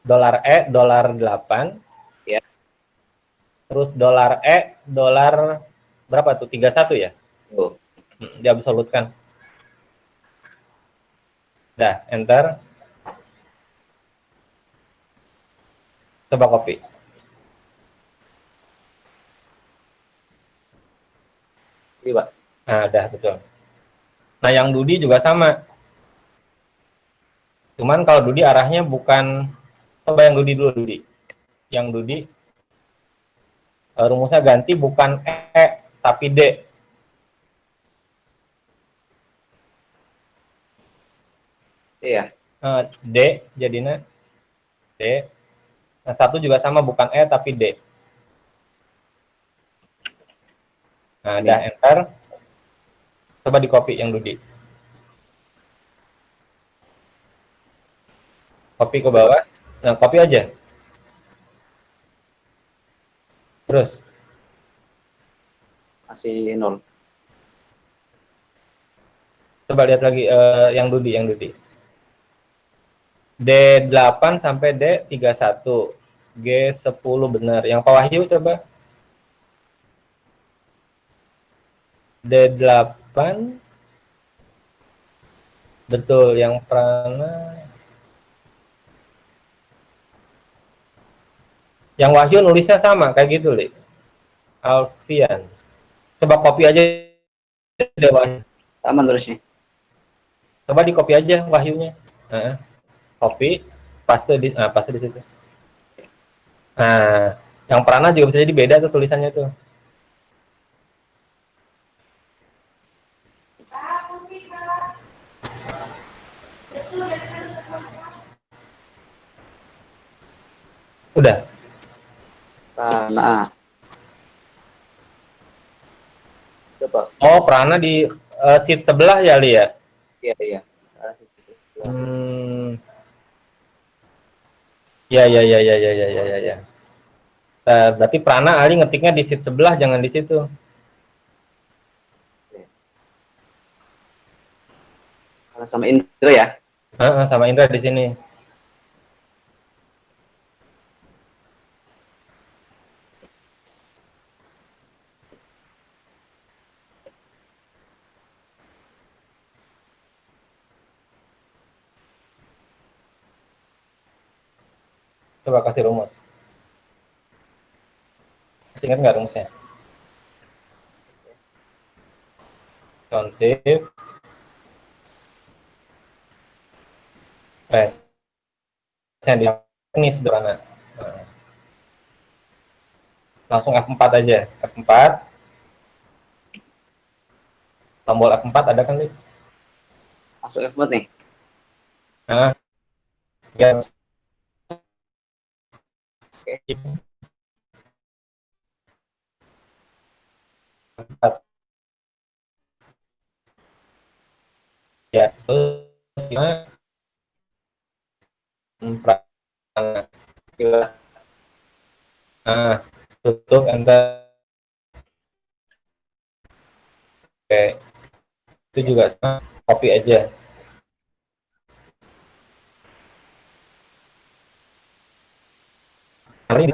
Dolar dolar 8. Ya. Terus dolar dolar berapa tuh? 31 ya? Oh. Diabsolutkan. Dah, enter. Coba copy. Iya, Pak. Nah, dah betul. Nah, yang Dudi juga sama. Cuman kalau Dudi arahnya bukan, coba yang Dudi dulu, Dudi. Yang Dudi rumusnya ganti bukan tapi D. Iya. D jadinya D. Nah, 1 juga sama, bukan tapi D. Nah, dah enter. Coba di copy yang Dudi. Copy ke bawah. Nah, copy aja. Terus. Masih 0. Coba lihat lagi yang Dudi. D8 sampai D31. G10 benar. Yang Pak Wahyu coba. D8. Betul. Yang Prana. Yang Wahyu nulisnya sama. Kayak gitu, Li. Alfian. Coba copy aja deh, Wahyu. Sama nulisnya. Coba di copy aja Wahyunya. Copy. Paste di situ. Nah, yang Prana juga bisa jadi beda tuh tulisannya tuh. Udah. Nah. Coba. Oh, Prana di sheet sebelah ya, Li ya? Iya. Ya. Berarti Prana Ali ngetiknya di sheet sebelah, jangan di situ. Sama Indra ya? Sama Indra di sini. Coba kasih rumus. Masih ingat nggak rumusnya? Kontif. Ini sederhana. Nah. Langsung F4 aja. F4. Tombol F4 ada kan, Li? Masuk F4 nih. Nah. Ya. Ya, terus gimana? Nah, tutup enter. Oke, itu juga sama, copy aja. Hari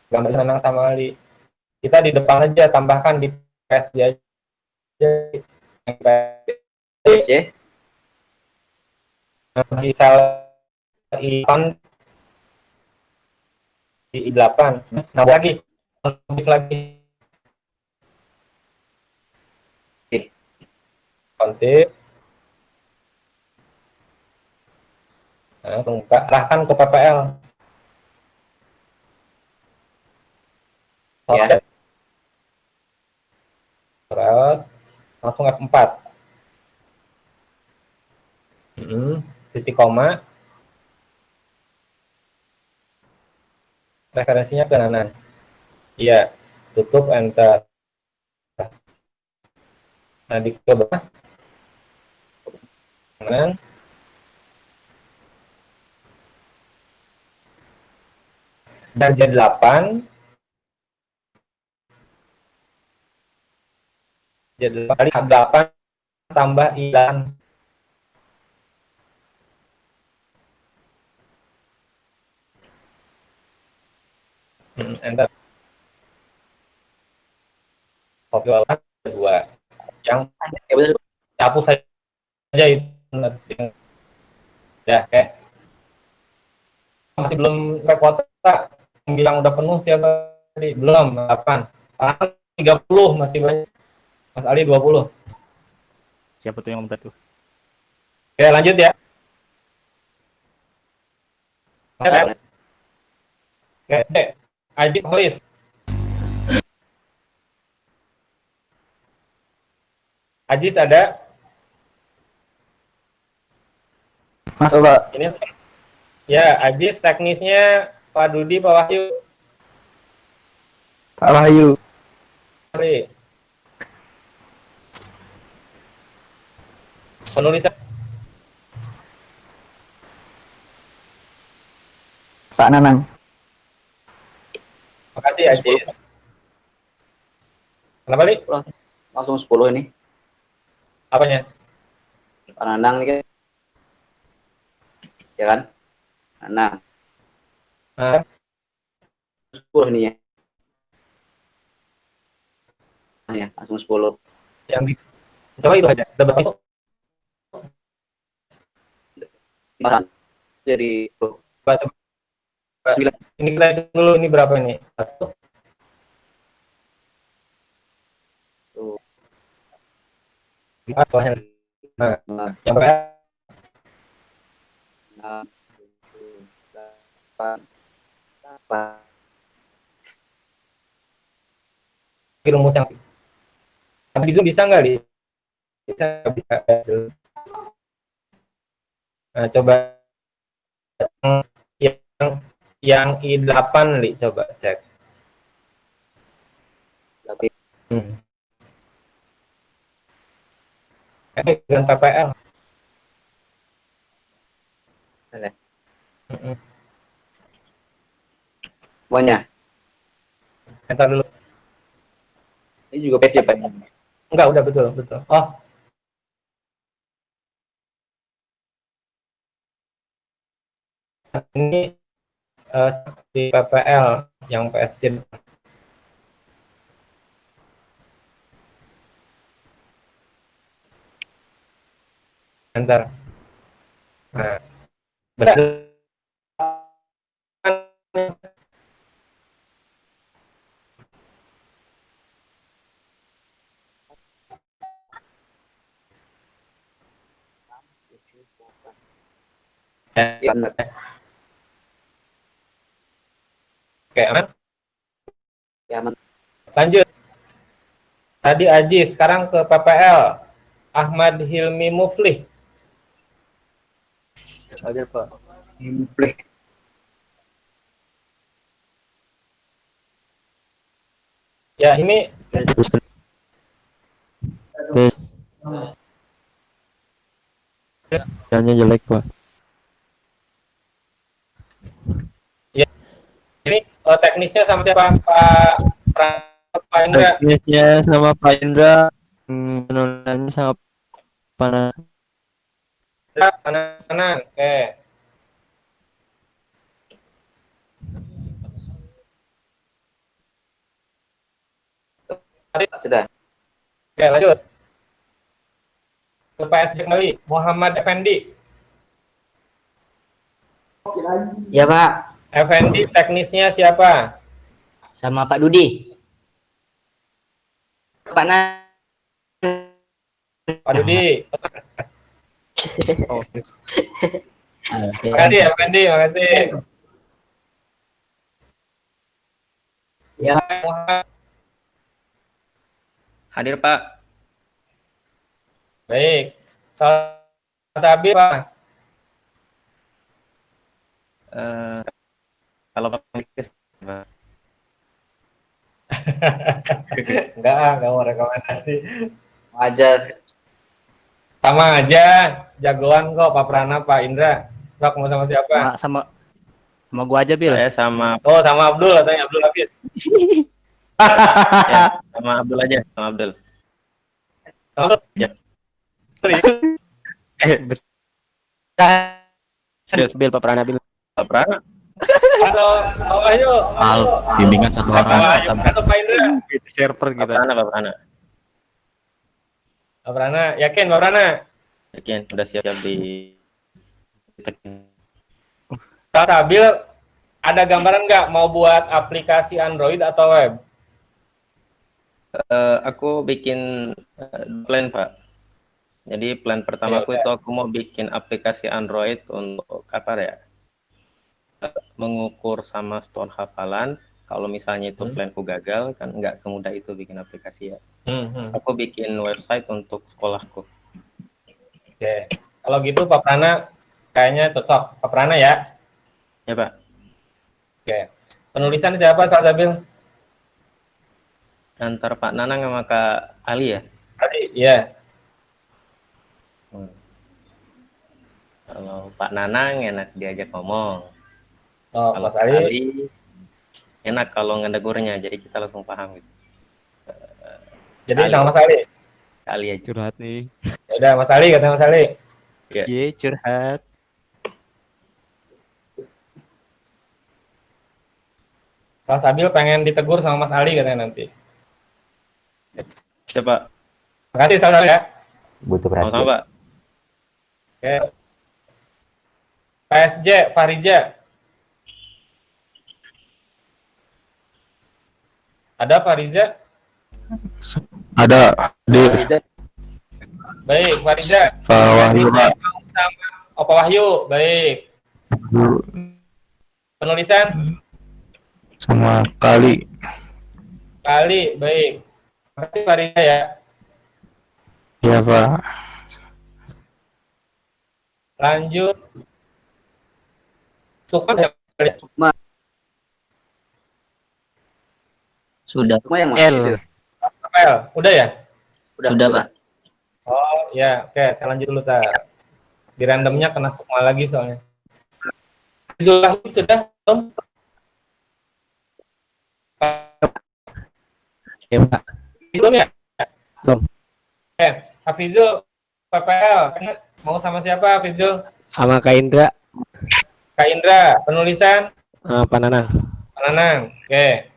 gambar Nanang sama Ali. Kita di depan aja, tambahkan di PSD aja. PSG. Di sel I8 di I8. Nah, lagi. Kontif. Nah, buka, arahkan ke PPL. Ya. Langsung F4. Titik koma. Referensinya ke kanan. Iya, tutup enter. Nah, di coba Kanan. Dan Z8 kali H8 tambah I8. Enter. Oke, dua. Yang Ya betul. hapus saja itu. Benar. Ya, kayak masih belum repot, Pak. Yang bilang udah penuh siapa tadi? Belum, 8. 30 masih banyak. Mas Ali 20. Siapa tuh yang ngomong tadi tuh? Oke, lanjut ya. Oke, Ajis tulis. Ajis ada? Mas Oba. Ini ya, Ajis teknisnya Pak Dudi, Pak Wahyu. Pak Wahyu. Sorry. Penulisan Pak Nanang. makasih Ajis. Kenapa, Li? Langsung 10 ini. Apanya? Pak Nanang ini kan. Ya kan? Nanang. Nah, 10 ini ya. Nah, ya, langsung 10. yang di coba itu aja. Udah berapa? Mas jadi Coba, coba. Ini kita hitung dulu, ini berapa ini? 1. tuh. Nah, yang berapa? 6, 7, 8, 8. Rumus yang tapi itu bisa nggak, Li? Bisa, bisa. Nah, coba yang I8, Li, coba cek. Tapi Dengan PPL. semuanya. Entar dulu. Ini juga PC Pak. Enggak, udah betul, betul. Oh. Ini di PPL yang PSG. Entar. Nah, benar. Ya, benar. Oke, aman. Ya, aman. Lanjut. Tadi Aji, sekarang ke PPL. Ahmad Hilmi Muflih. Hadir Pak. Muflih. Ya, ini Tes. Sinyalnya jelek, Pak. ini teknisnya sama siapa? Pak Indra. Teknisnya sama Pak Indra, penulisannya sama Pak Nanang. Kanan. Oke. Sudah. Oke, lanjut. Ke PSG kembali. Muhammad Effendi. Ya Pak, Effendi teknisnya siapa? sama Pak Dudi. Pak Nan. Pak Dudi. Oke. Makasih ya, Effendi. Makasih. Ya. Hadir Pak. Baik. Sabi, Pak. Kalau Pak Enggak mau rekomendasi. Aja. Sama aja, jagoan kok Pak Prana, Pak Indra. Sok mau sama siapa? Sama gua aja, Bil. Saya sama Oh, sama Abdul, katanya Abdul Hafiz. ya, sama Abdul aja, sama Abdul. Oh, Ya. Serius, Bil, Pak Prana, Bil. Pak Prana. atau ayo. Al, bimbingan satu orang. Atau Pak Indra. Server Pak kita. Prana, Pak Prana. Pak Prana, yakin Pak Prana? Yakin sudah siap di Pak Sabil, ada gambaran nggak mau buat aplikasi Android atau web? Aku bikin plan, Pak. Jadi plan pertamaku itu aku mau bikin aplikasi Android untuk apa ya? Mengukur sama store hafalan. Kalau misalnya itu planku gagal, kan nggak semudah itu bikin aplikasi ya. Aku bikin website untuk sekolahku. Oke, kalau gitu Pak Prana kayaknya cocok. Pak Prana ya? Ya, Pak. Oke. Penulisan siapa, Sabil? Antar Pak Nanang sama Kak Ali ya? Tadi, iya. Kalau Pak Nanang enak diajak ngomong. Oh, Kalau Mas Kak Ali. Ali enak kalau ngedegurnya, jadi kita langsung paham gitu. Jadi Ali. sama Mas Ali. Kak Ali aja. Curhat nih. Ya udah, Mas Ali, kata Mas Ali. Ye, curhat. Sabil pengen ditegur sama Mas Ali katanya nanti. Coba. Makasih Sabil ya. Butuh Sama-sama, Pak. Oke. PSG, Farija. Ada Farija? Ada di Baik, Farija. Pak Wahyu, Pak. Sama Opa Wahyu, baik. Penulisan? Sama Kali. Kali, baik. Makasih Farija ya. Iya, Pak. Lanjut. Sukma ya? Sudah. L. Rafael, udah ya? Sudah, Pak. Oh ya, oke. Saya lanjut dulu, tak. Di randomnya kena Sukma lagi soalnya. Zullah sudah belum? Ya, Pak. Belum ya? Belum. Oke, Hafizul, PPL, mau sama siapa Hafizul? Sama Kak Indra. Kak Indra, penulisan? Pak Nanang. Pak Nanang, oke.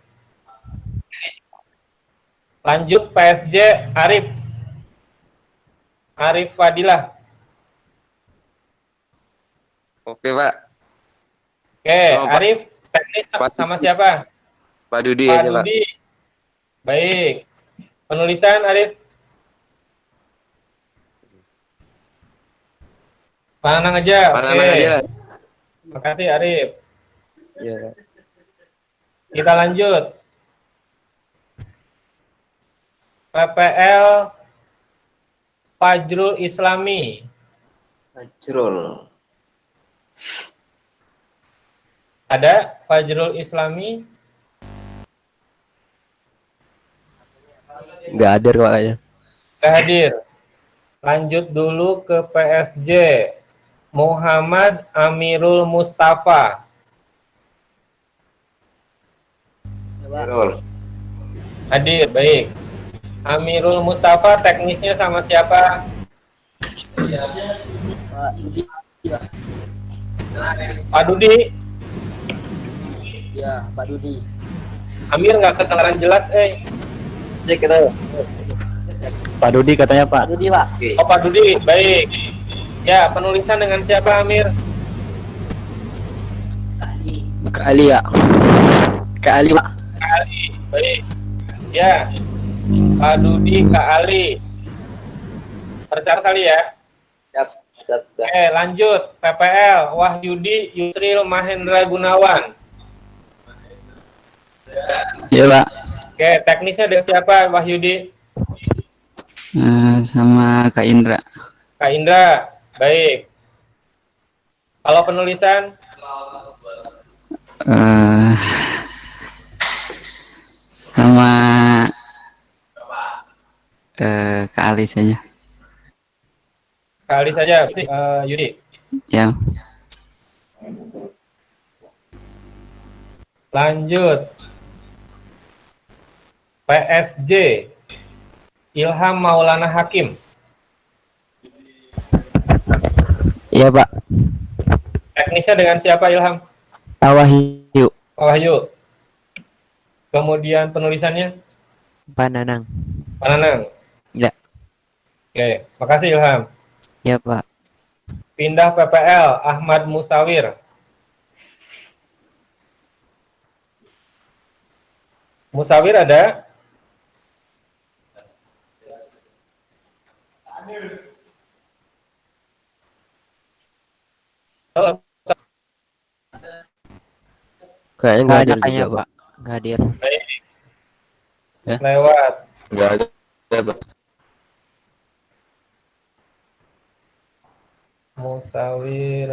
Lanjut PSG, Arif. Arif Fadilah. Oke, Pak. Oke, Oh, Pak. Arif, teknis Pak sama siapa? Pak Dudi Pak aja, Pak. Dudi. Baik. Penulisan Arif? Pak Nanang aja. Pak Oke. Nanang aja lah. Makasih Arif. Iya. Kita lanjut. PPL Fajrul Islami. Fajrul. Ada Fajrul Islami? Nggak hadir kok kayaknya. Nggak hadir. Lanjut dulu ke PSG. Muhammad Amirul Mustafa. Fajrul. Hadir, baik. Amirul Mustafa teknisnya sama siapa? Pak Dudi. Ya, Pak Dudi. Amir nggak kedengaran jelas, Cek kita. Pak Dudi katanya, Pak. Pak Dudi, Pak. Oh, Pak Dudi, baik. Ya, penulisan dengan siapa, Amir? Kak Ali ya. Kak Ali, Pak. Kak Ali, baik. Ya, Pak Dudi, Kak Ali. Percaya kali ya. Siap. Oke, lanjut. PPL, Wahyudi Yusril Mahendra Gunawan. Iya, Pak. Oke, teknisnya dari siapa, Wahyudi? Sama Kak Indra. Kak Indra, baik. Kalau penulisan? Sama Kak Ali saja. Kali saja, Yudi. Ya. Lanjut. PSG. Ilham Maulana Hakim. Iya, Pak. Teknisnya dengan siapa, Ilham? Tawahyu. Wahyu. Kemudian penulisannya? Pananang. Pananang. Ya. Oke, makasih Ilham. Ya, Pak. Pindah PPL, Ahmad Musawir. Musawir ada? Halo. Kayaknya Nggak nggak ada hadir kayaknya, juga, Pak. Nggak hadir. Baik. Ya. Lewat. Nggak ada, Pak. Musawir.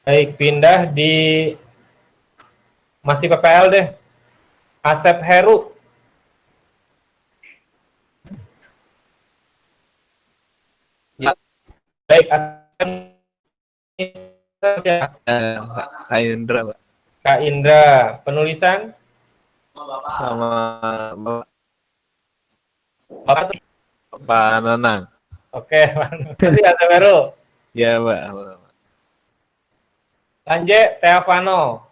Baik, pindah di masih PPL deh. Asep Heru. Ya. Baik, Asep. Kak Indra, Pak. Kak Indra. Penulisan? Sama Bapak. Pak Nanang. Oke, makasih Asep Heru. Ya, Pak. Lanje Teavano.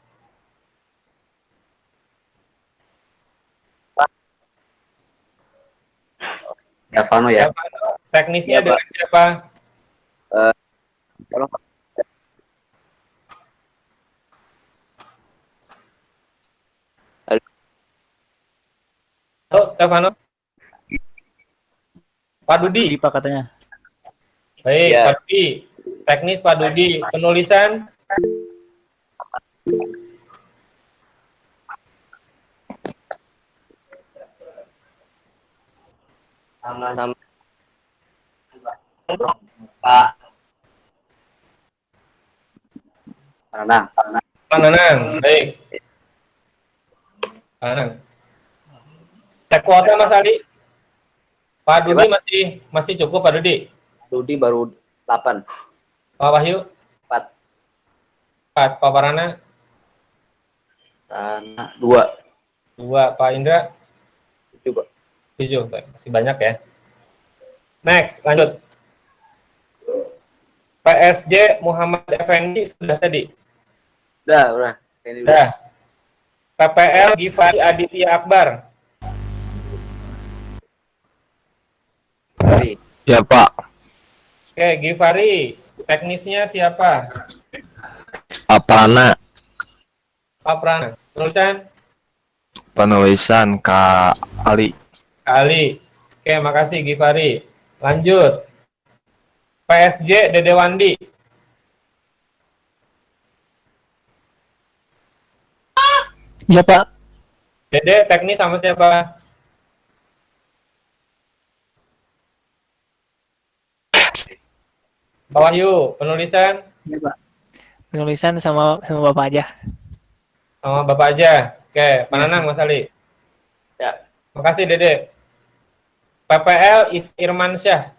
Elvano ya. Teavano. Teknisnya Ya, Pak. dengan siapa? Tolong, Pak. Halo, Teavano. Pak Dudi. Pak katanya. Baik, Ya. Pak Dudi. Teknis Pak Dudi. Penulisan? Sama Pak Pananang. Pananang. Baik. Pananang. Cek kuota Mas Ali. Pak Dudi masih cukup Pak Dudi. Dudi baru 8. Pak Wahyu 4. 4. Pak Parana Tanah 2. 2. Pak Indra 7, Pak. 7. Baik, masih banyak ya. Next, lanjut. PSG Muhammad Effendi sudah tadi. Udah. Ini udah. Sudah. PPL Gifari Aditya Akbar. Dari Ya, Pak. Oke, Gifari. Teknisnya siapa? Apana Pak Prana. Penulisan? penulisan Kak Ali. Ali. Oke, makasih Gifari. Lanjut. PSG Dede Wandi. Iya, Pak. Dede teknis sama siapa? Pak Wahyu, penulisan Iya, Pak. Penulisan sama Bapak aja. sama Bapak aja. Oke, Pananang Mas Ali. Ya. Makasih Dede. PPL Irman Syah.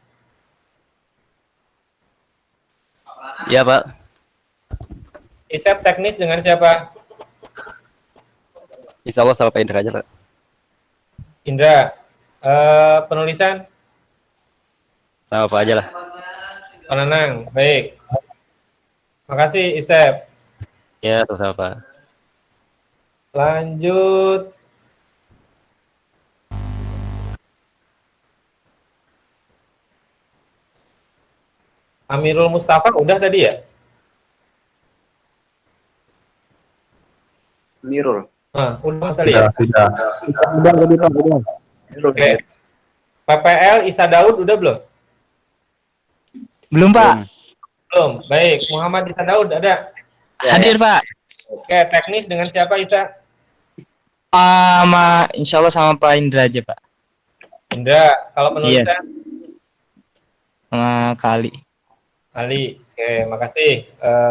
Iya, Pak. Isep teknis dengan siapa? Insya Allah sama Pak Indra aja, Pak. Indra. Penulisan Sama Pak aja lah. Pananang. Baik. Makasih Isep. Ya, sama Pak. Lanjut. Amirul Mustafa udah tadi ya? Mirul. Udah Mas Ali ya? Sudah. Oke. PPL Isa Daud udah belum? Belum, Pak. Belum. Baik. Muhammad Isa Daud ada? Hadir, Pak. Oke. Teknis dengan siapa Isa? Insya Allah sama Pak Indra aja, Pak. Indra. Kalau penulisan? Sama Kali. Ali. Oke. Makasih.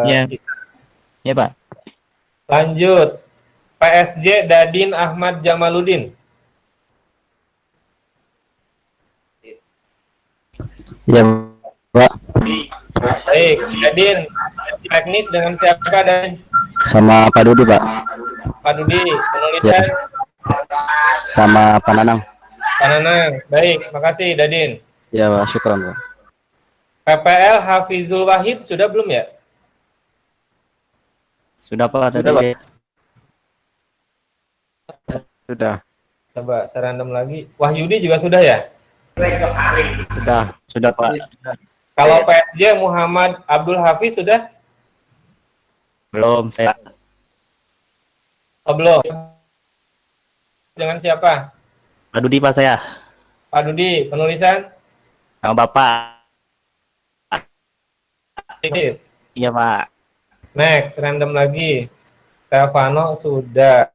Iya. Isa. Iya, Pak. Lanjut. PSG Dadin Ahmad Jamaluddin. Ya, Pak. Baik, Dadin. Teknis dengan siapa dan Sama Pak Dudi, Pak. Pak Dudi? Penulisan Sama Pak Nanang. Pak Nanang. Baik, makasih Dadin. Ya, Pak. Syukran, Pak. PPL Hafizul Wahid sudah belum ya? Sudah Pak Sudah, tadi. Sudah. Coba saya random lagi. Wahyudi juga sudah ya? Sudah Pak. Kalau PSG Muhammad Abdul Hafiz sudah? Belum saya. Oh, belum. Dengan siapa? Pak Dudi Pak saya. Pak Dudi, penulisan? Sama Bapak. Teknis. Iya Pak. Next, random lagi. Stefano sudah.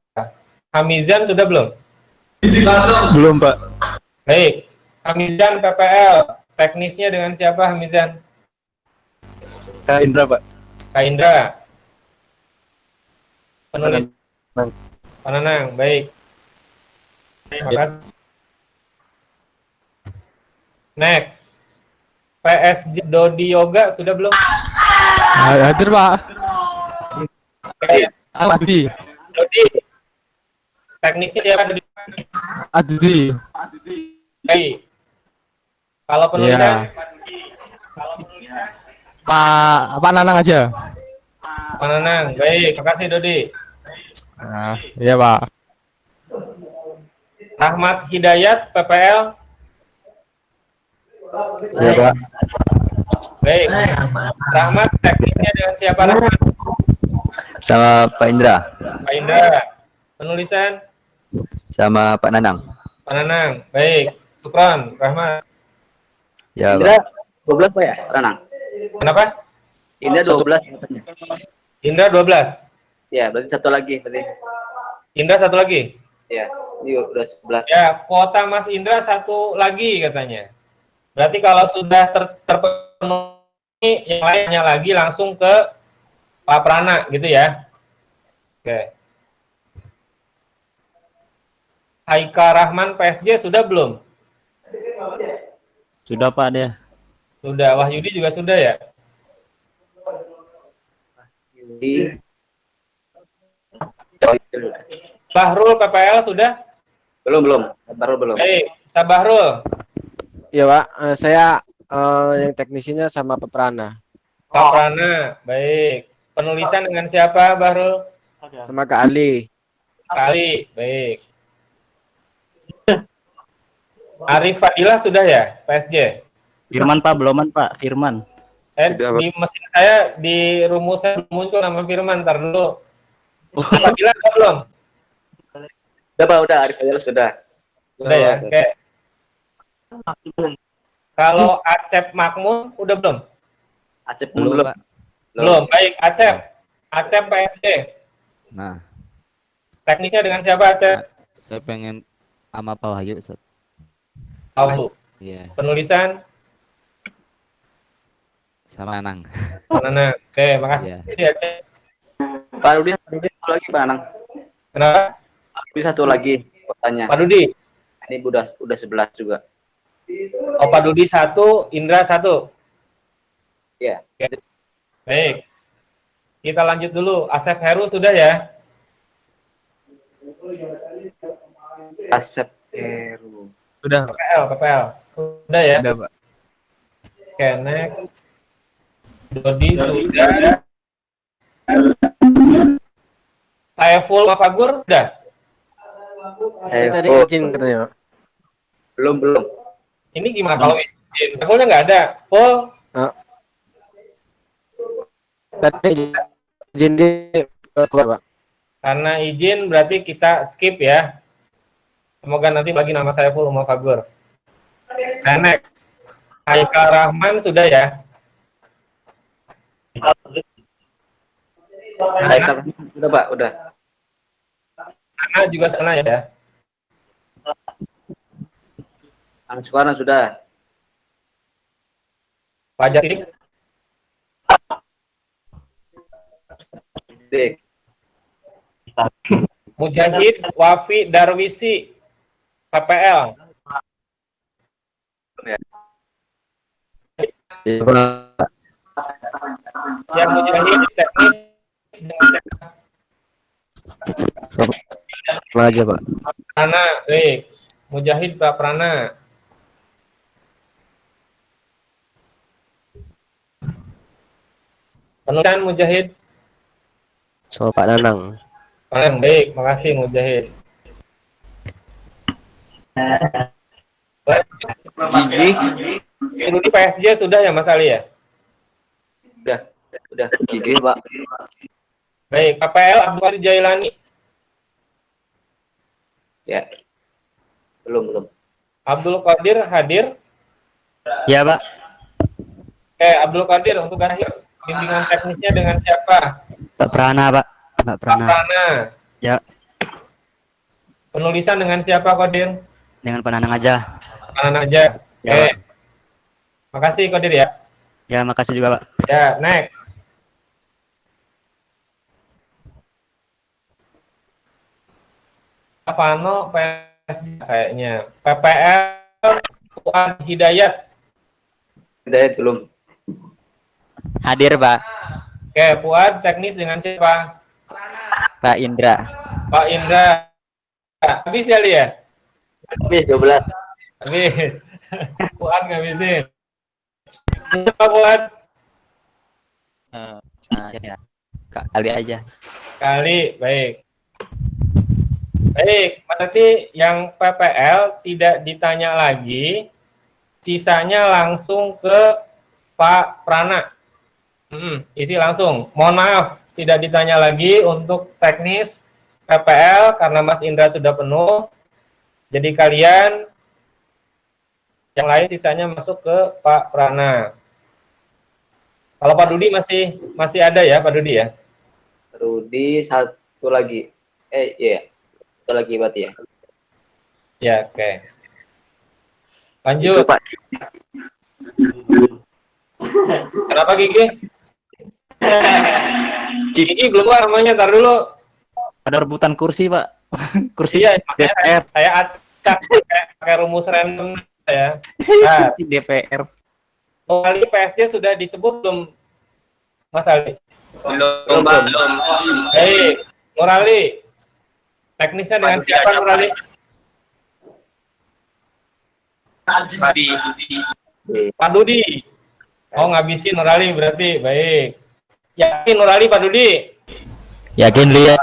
Hamizan sudah belum? Belum, Pak. Baik. Hamizan PPL. Teknisnya dengan siapa Hamizan? Kak Indra, Pak. Kak Indra. Penulis. Pak Nanang, baik. Terima kasih. Next. PSG Dodi Yoga sudah belum? Hadir, Pak. Baik. Adi. Dodi. Teknisnya siapa Dodi? Adi. Baik. Kalau penulisan? Pak Nanang aja. Pak Nanang, baik. Terima kasih Dodi. Iya, Pak. Rahmat Hidayat PPL. Iya, Pak. Baik. Rahmat teknisnya dengan siapa Rahmat? Sama Pak Indra. Pak Indra. Penulisan? Sama Pak Nanang. Pak Nanang. Baik. Syukron, Rahmat. Ya, Indra 12 Pak ya, Ranang? Kenapa? Indra 12 katanya. Indra 12. Ya, berarti satu lagi berarti. Indra satu lagi. Ya, ini udah 11. Ya, kuota Mas Indra satu lagi katanya. Berarti kalau sudah terpenuhi, yang lainnya lagi langsung ke Pak Prana gitu ya. Oke. Haika Rahman PSG sudah belum? Sudah Pak dia. Sudah. Wahyudi juga sudah ya? Di Bahrul PPL sudah? belum. Baru belum. Baik, Sabahrul. Iya Pak, saya yang teknisinya sama Peprana. Pak Prana, baik. Penulisan dengan siapa, Bahrul? Sama Kak Ali. Kali, baik. Arif Fadilah sudah ya, PSG? Firman Pak, beloman Pak, Firman. Di mesin saya, di rumusan muncul nama Firman, ntar dulu. Fadilah sudah belum? Udah Pak, udah Arif Fadilah sudah. Sudah ya, oke. Kalau Acep Makmun, udah belum? Acep belum. Belum, baik. Acep PSG. Nah, Teknisnya dengan siapa, Acep? Saya pengen sama Pak Wahyu, Ustaz. Tahu. Iya, Penulisan? sama Nanang. Mana? Oke, makasih. Iya. Acep. Pak Rudi satu lagi Pak Anang. Kenapa? Pak Rudi satu lagi pertanyaan. Pak Dudi? Ini udah 11 juga. Oh, Pak Dudi 1, Indra 1. Iya. Oke. Baik. Kita lanjut dulu. Asep Heru sudah ya? Asep Heru. Udah, PPL. Sudah ya? Udah, Pak. Oke, next. Dodi sudah. Saiful Mafagur sudah? Saya tadi Heru. izin katanya Pak. Belum. Ini gimana kalau izin? Saifulnya nggak ada. Full? Tadi izin di Pak. Karena izin berarti kita skip ya. Semoga nanti lagi nama Saiful Mafagur. Saya next. Haikal Rahman sudah ya? Haikal udah Pak, udah. Ana juga sana ya? Ang Sukarno sudah. Fajar Sidik Dik. Mujahid Wafi Darwisi PPL. Ya. Ya, Pak. Yang Mujahid teknis dengan siapa? Apa aja, Pak? Prana, baik. Mujahid Pak Prana. Penulisan Mujahid. Soal Pak Nanang. Baik, makasih Mujahid. Gigi. Itu di PSG sudah ya Mas Ali ya? Udah gigi Pak. Baik, KPL Abdul Qadir Jailani. Ya. Belum. Abdul Qadir hadir. Ya, Pak. Abdul Qadir untuk akhir bimbingan teknisnya dengan siapa? Pak Prana, Pak. Pak Pak Prana. Prana. Ya, Penulisan dengan siapa Qadir? dengan Pak Nanang aja. Prana aja. Ya, Pak. Makasih Qadir ya. Ya, makasih juga, Pak. Ya, next. Avano PSG kayaknya. PPL Fuad Hidayat. Hidayat belum. Hadir, Pak. Fuad teknis dengan siapa? Pak Indra. Pak Indra. Habis ya Li ya? Habis 12. Habis. Fuad ngabisin. Siapa Fuad? Ya. Kali aja. Kali, baik. Baik, berarti yang PPL tidak ditanya lagi, sisanya langsung ke Pak Prana. Isi langsung. Mohon maaf, tidak ditanya lagi untuk teknis PPL karena Mas Indra sudah penuh. Jadi kalian yang lain sisanya masuk ke Pak Prana. Kalau Pak Dudi masih ada ya, Pak Dudi ya? Rudi satu lagi. Iya. Satu lagi berarti ya. Ya, oke. Lanjut. Itu, Pak. Kenapa Gigi? Gigi belum namanya, ntar dulu. Ada rebutan kursi, Pak. Kursi Iya, DPR. saya acak pakai rumus random ya. Nah, DPR. Ali PSG sudah disebut belum, Mas Ali? Belum. Baik, Nurali. Teknisnya dengan siapa Nurali? Pak Dudi. Oh, ngabisin Nurali berarti. Baik. Yakin Nurali, Pak Dudi? Yakin lihat.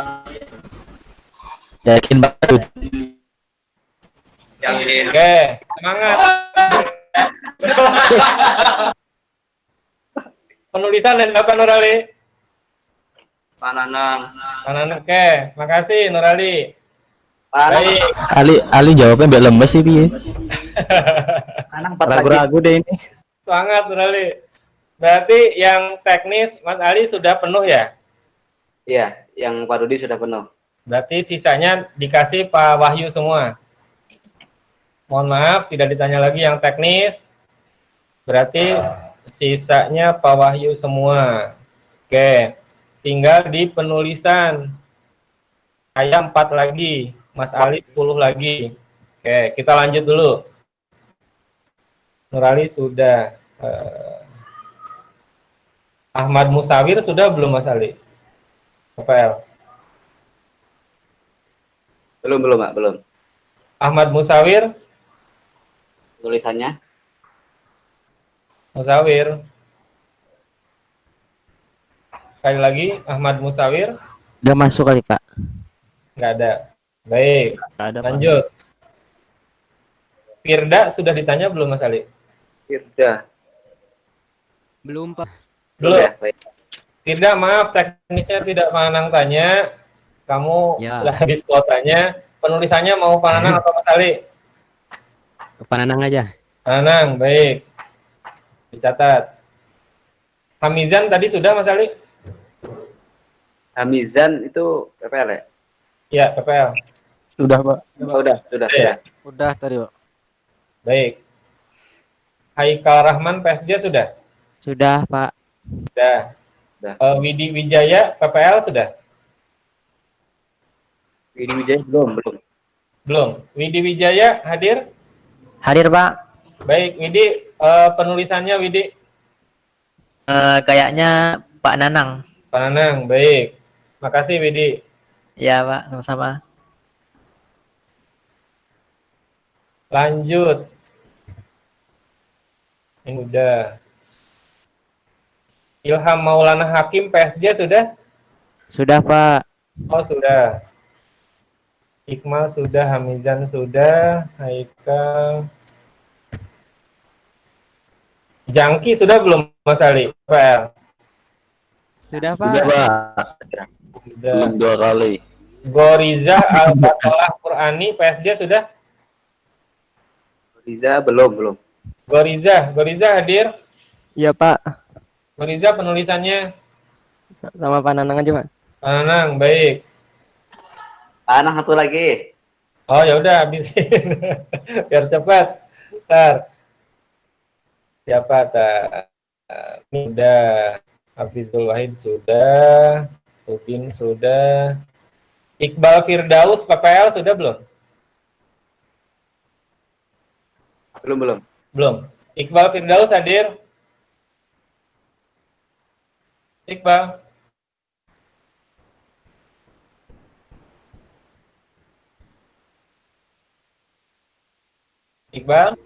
Yakin banget. Oke, semangat. Penulisan dan siapa Nurali? Pak Nanang. Oke, makasih Nurali. Baik. Ali jawabnya biar lemes sih, piye? Ragu-ragu deh ini. Semangat Nurali. Berarti yang teknis Mas Ali sudah penuh ya? Iya, yang Pak Rudi sudah penuh. Berarti sisanya dikasih Pak Wahyu semua. Mohon maaf, tidak ditanya lagi yang teknis. Berarti sisanya Pak Wahyu semua. Oke, tinggal di penulisan. Saya 4 lagi, Mas Ali 10 lagi. Oke, kita lanjut dulu. Nurali sudah. Ahmad Musawir sudah belum Mas Ali? PPL. Belum, Pak, belum. Ahmad Musawir. Tulisannya Musawir. Sekali lagi, Ahmad Musawir. Udah masuk kali, Pak. Nggak ada. Baik, Nggak ada, Pak. lanjut. Firda sudah ditanya belum Mas Ali? Firda. Belum, Pak. Belum. Ya, baik. Firda, maaf teknisnya tidak Pananang tanya. Kamu Ya. sudah habis kuotanya. Penulisannya mau Pananang atau Mas Ali? Pak Nanang aja. Pananang, baik. Dicatat. Hamizan tadi sudah Mas Ali? Hamizan itu PPL ya? Ya, PPL. Sudah, Pak. Oh, sudah. Ya. Udah tadi, Pak. Baik. Haikal Rahman PSG sudah? Sudah, Pak. Sudah. Widi Wijaya PPL sudah? Widi Wijaya belum. Belum. Widi Wijaya hadir? Hadir, Pak. Baik, Widi, penulisannya Widi. Kayaknya Pak Nanang. Pak Nanang, baik. Makasih, Widi. Ya, Pak, sama-sama. Lanjut. Ini udah. Ilham Maulana Hakim, PSG sudah? Sudah, Pak. Oh, sudah. Iqmal sudah, Hamizan sudah, Haikal. Jangki sudah belum, Mas Ali? PL. Sudah, Pak. Sudah, Pak. Sudah. Belum 2 kali. Goriza Al-Fatollah Qurani, PSG sudah? Riza belum. Goriza hadir? Iya, Pak. Goriza penulisannya? Sama Pak Nanang aja, Pak. Pak Nanang, baik. Anak satu lagi. Oh, ya udah habisin. Biar cepat. Ntar. Siapa tak? Ini udah. Hafizul Wahid sudah. Udin sudah. Iqbal Firdaus PPL sudah belum? Belum. Iqbal Firdaus hadir? Iqbal. Iqbal.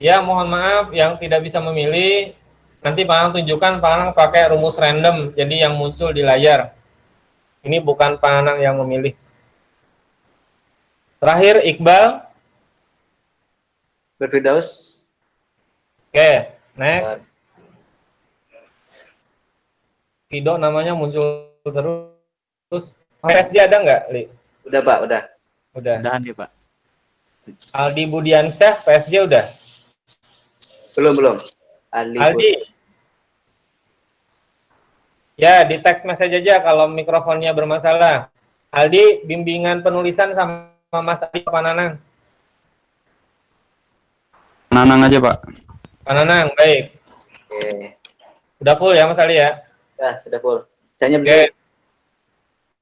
Ya, mohon maaf yang tidak bisa memilih. Nanti Pak Anang tunjukkan, Pak Anang pakai rumus random, jadi yang muncul di layar. Ini bukan Pak Anang yang memilih. Terakhir, Iqbal. Firdaus. Oke, next. Fido namanya muncul terus. PSG ada nggak, Li? Udah, Pak, udah. Udah. Udahan ya, Pak. Aldi Budiansyah, PSG udah. Belum. Aldi. Ya, di text message aja kalau mikrofonnya bermasalah. Aldi, bimbingan penulisan sama Mas Aldi Pak Nanang. Nanang aja, Pak. Pak Nanang, baik. Oke. Udah full ya Mas Ali ya? Ya, sudah full. Sisanya Oke.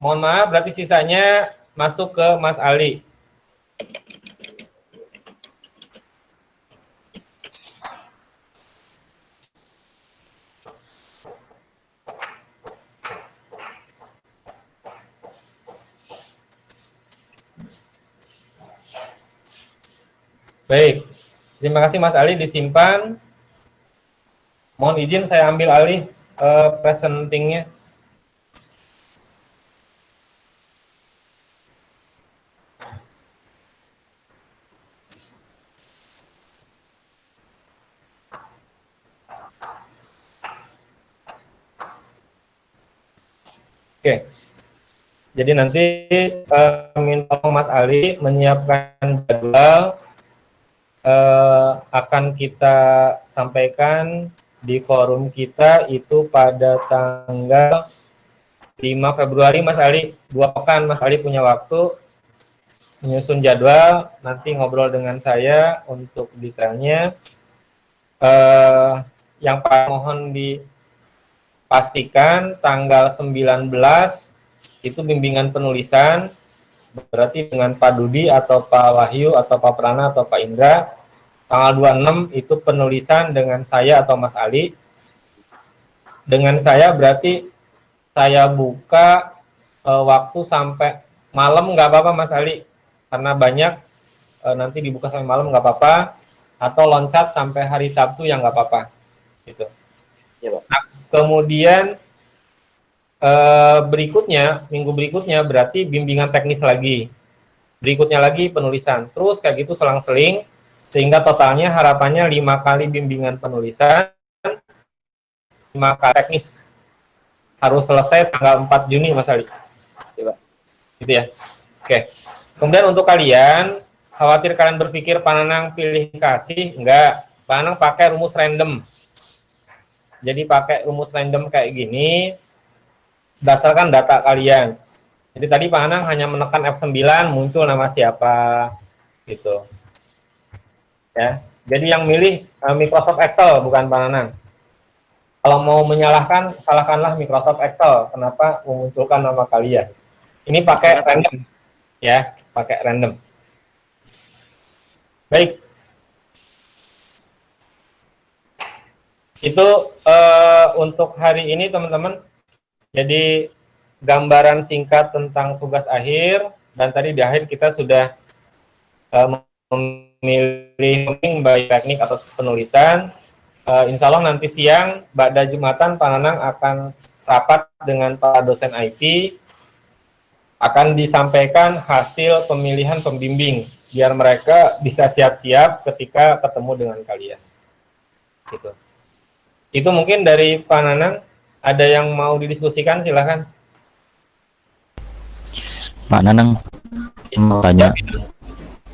Mohon maaf, berarti sisanya masuk ke Mas Ali. Baik, terima kasih Mas Ali, disimpan. Mohon izin saya ambil alih presentingnya. Oke, jadi nanti minta Mas Ali menyiapkan jadwal, akan kita sampaikan di forum kita itu pada tanggal 5 Februari Mas Ali. 2 pekan Mas Ali punya waktu menyusun jadwal, nanti ngobrol dengan saya untuk detailnya. Yang mohon dipastikan tanggal 19 itu bimbingan penulisan, berarti dengan Pak Dudi atau Pak Wahyu atau Pak Prana atau Pak Indra. Tanggal 26 itu penulisan dengan saya atau Mas Ali. Dengan saya berarti saya buka waktu sampai malam nggak apa-apa Mas Ali, karena banyak nanti dibuka sampai malam nggak apa-apa, atau loncat sampai hari Sabtu yang nggak apa-apa gitu. Ya, Pak. Nah, kemudian berikutnya, minggu berikutnya berarti bimbingan teknis lagi, berikutnya lagi penulisan, terus kayak gitu selang-seling, sehingga totalnya harapannya 5 kali bimbingan penulisan, 5 kali teknis. Harus selesai tanggal 4 Juni Mas Ali. Ya, Pak. Gitu ya. Oke. Kemudian untuk kalian, khawatir kalian berpikir Pak Nanang pilih kasih, enggak. Pak Nanang pakai rumus random. Jadi pakai rumus random kayak gini, berdasarkan data kalian. Jadi tadi Pak Nanang hanya menekan F9, muncul nama siapa, gitu. Ya, jadi yang milih Microsoft Excel, bukan Pak Nanang. Kalau mau menyalahkan, salahkanlah Microsoft Excel. Kenapa memunculkan nama kalian? Ini pakai random, ya, pakai random. Baik, Itu untuk hari ini teman-teman. Jadi gambaran singkat tentang tugas akhir, dan tadi di akhir kita sudah memilih baik teknik atau penulisan. Insya Allah nanti siang pada Jumatan Pak Nanang akan rapat dengan para dosen IT, akan disampaikan hasil pemilihan pembimbing biar mereka bisa siap-siap ketika ketemu dengan kalian. Gitu. Itu mungkin dari Pak Nanang. Ada yang mau didiskusikan, silahkan. Pak Nanang mau tanya.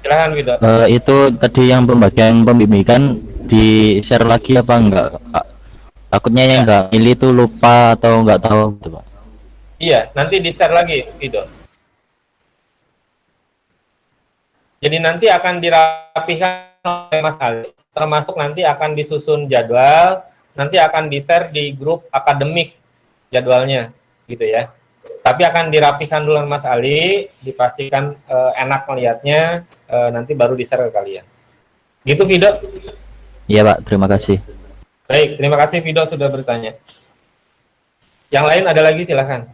Silahkan, Wido. Itu tadi yang pembagian pembimbingan di share lagi apa enggak? Takutnya yang enggak milih itu lupa atau enggak tahu gitu, Pak. Iya, nanti di share lagi, Wido. Jadi nanti akan dirapihkan oleh Mas Ali, termasuk nanti akan disusun jadwal. Nanti akan di-share di grup akademik jadwalnya, gitu ya. Tapi akan dirapikan dulu Mas Ali, dipastikan enak melihatnya, nanti baru di-share ke kalian. Gitu, Vido? Iya, Pak. Terima kasih. Baik, terima kasih Vido sudah bertanya. Yang lain ada lagi, silahkan.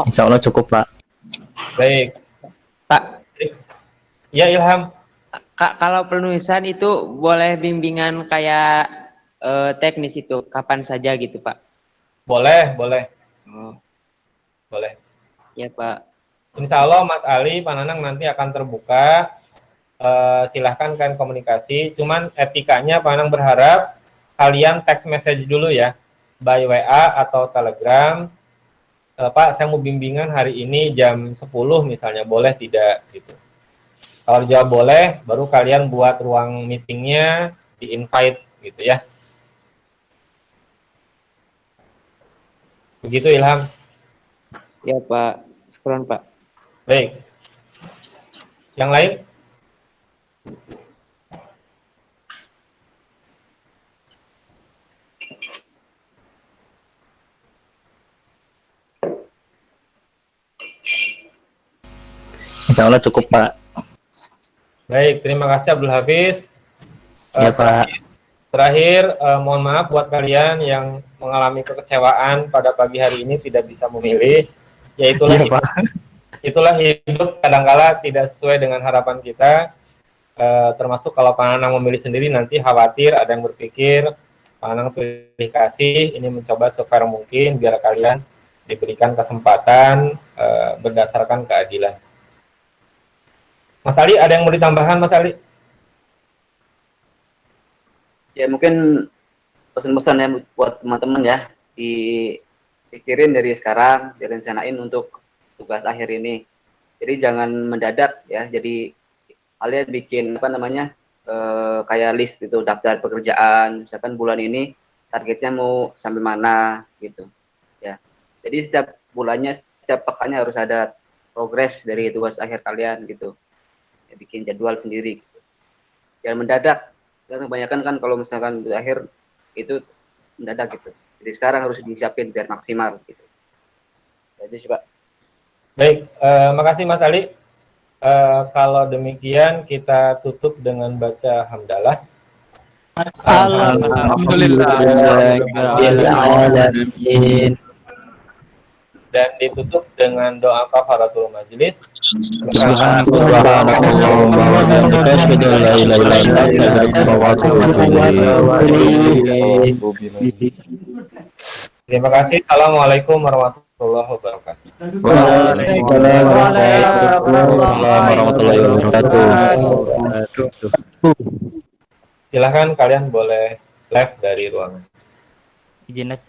Insya Allah cukup, Pak. Baik. Pak. Ya, Ilham. Kak, kalau penulisan itu boleh bimbingan kayak teknis itu kapan saja gitu, Pak? Boleh, boleh. Oh. Boleh. Ya, Pak. Insya Allah Mas Ali, Pak Nanang nanti akan terbuka. Silahkan kalian komunikasi. Cuman etikanya Pak Nanang berharap kalian text message dulu ya, by WA atau Telegram. Pak, saya mau bimbingan hari ini jam 10 misalnya, boleh tidak gitu. Kalau jawab boleh, baru kalian buat ruang meetingnya, di-invite gitu ya. Begitu Ilham. Ya, Pak. Syukran, Pak. Baik. Yang lain? Insya Allah cukup, Pak. Baik, terima kasih Abdul Hafiz. Ya, Pak. Terakhir, mohon maaf buat kalian yang mengalami kekecewaan pada pagi hari ini tidak bisa memilih. Ya itulah, itulah hidup kadangkala tidak sesuai dengan harapan kita. Termasuk kalau Pak Nanang memilih sendiri nanti khawatir ada yang berpikir Pak Nanang pilih kasih, ini mencoba sefair mungkin biar kalian diberikan kesempatan berdasarkan keadilan. Mas Ali, ada yang mau ditambahkan, Mas Ali? Ya mungkin pesan-pesan ya buat teman-teman ya, dipikirin dari sekarang, direncanain untuk tugas akhir ini. Jadi jangan mendadak ya. Jadi kalian bikin apa namanya kayak list gitu, daftar pekerjaan. Misalkan bulan ini targetnya mau sampai mana gitu. Ya. Jadi setiap bulannya, setiap pekannya harus ada progres dari tugas akhir kalian gitu. Ya, bikin jadwal sendiri. Gitu. Jangan mendadak. Karena kebanyakan kan kalau misalkan di akhir itu mendadak gitu. Jadi sekarang harus disiapin biar maksimal gitu. Jadi sih Pak. Baik, makasih Mas Ali. Kalau demikian kita tutup dengan baca hamdalah. Alhamdulillah. Dan ditutup dengan doa kafaratul majelis. Terima kasih. Assalamualaikum warahmatullahi wabarakatuh. Warahmatullahi wabarakatuh. Silahkan kalian boleh live dari ruangan. Izin live.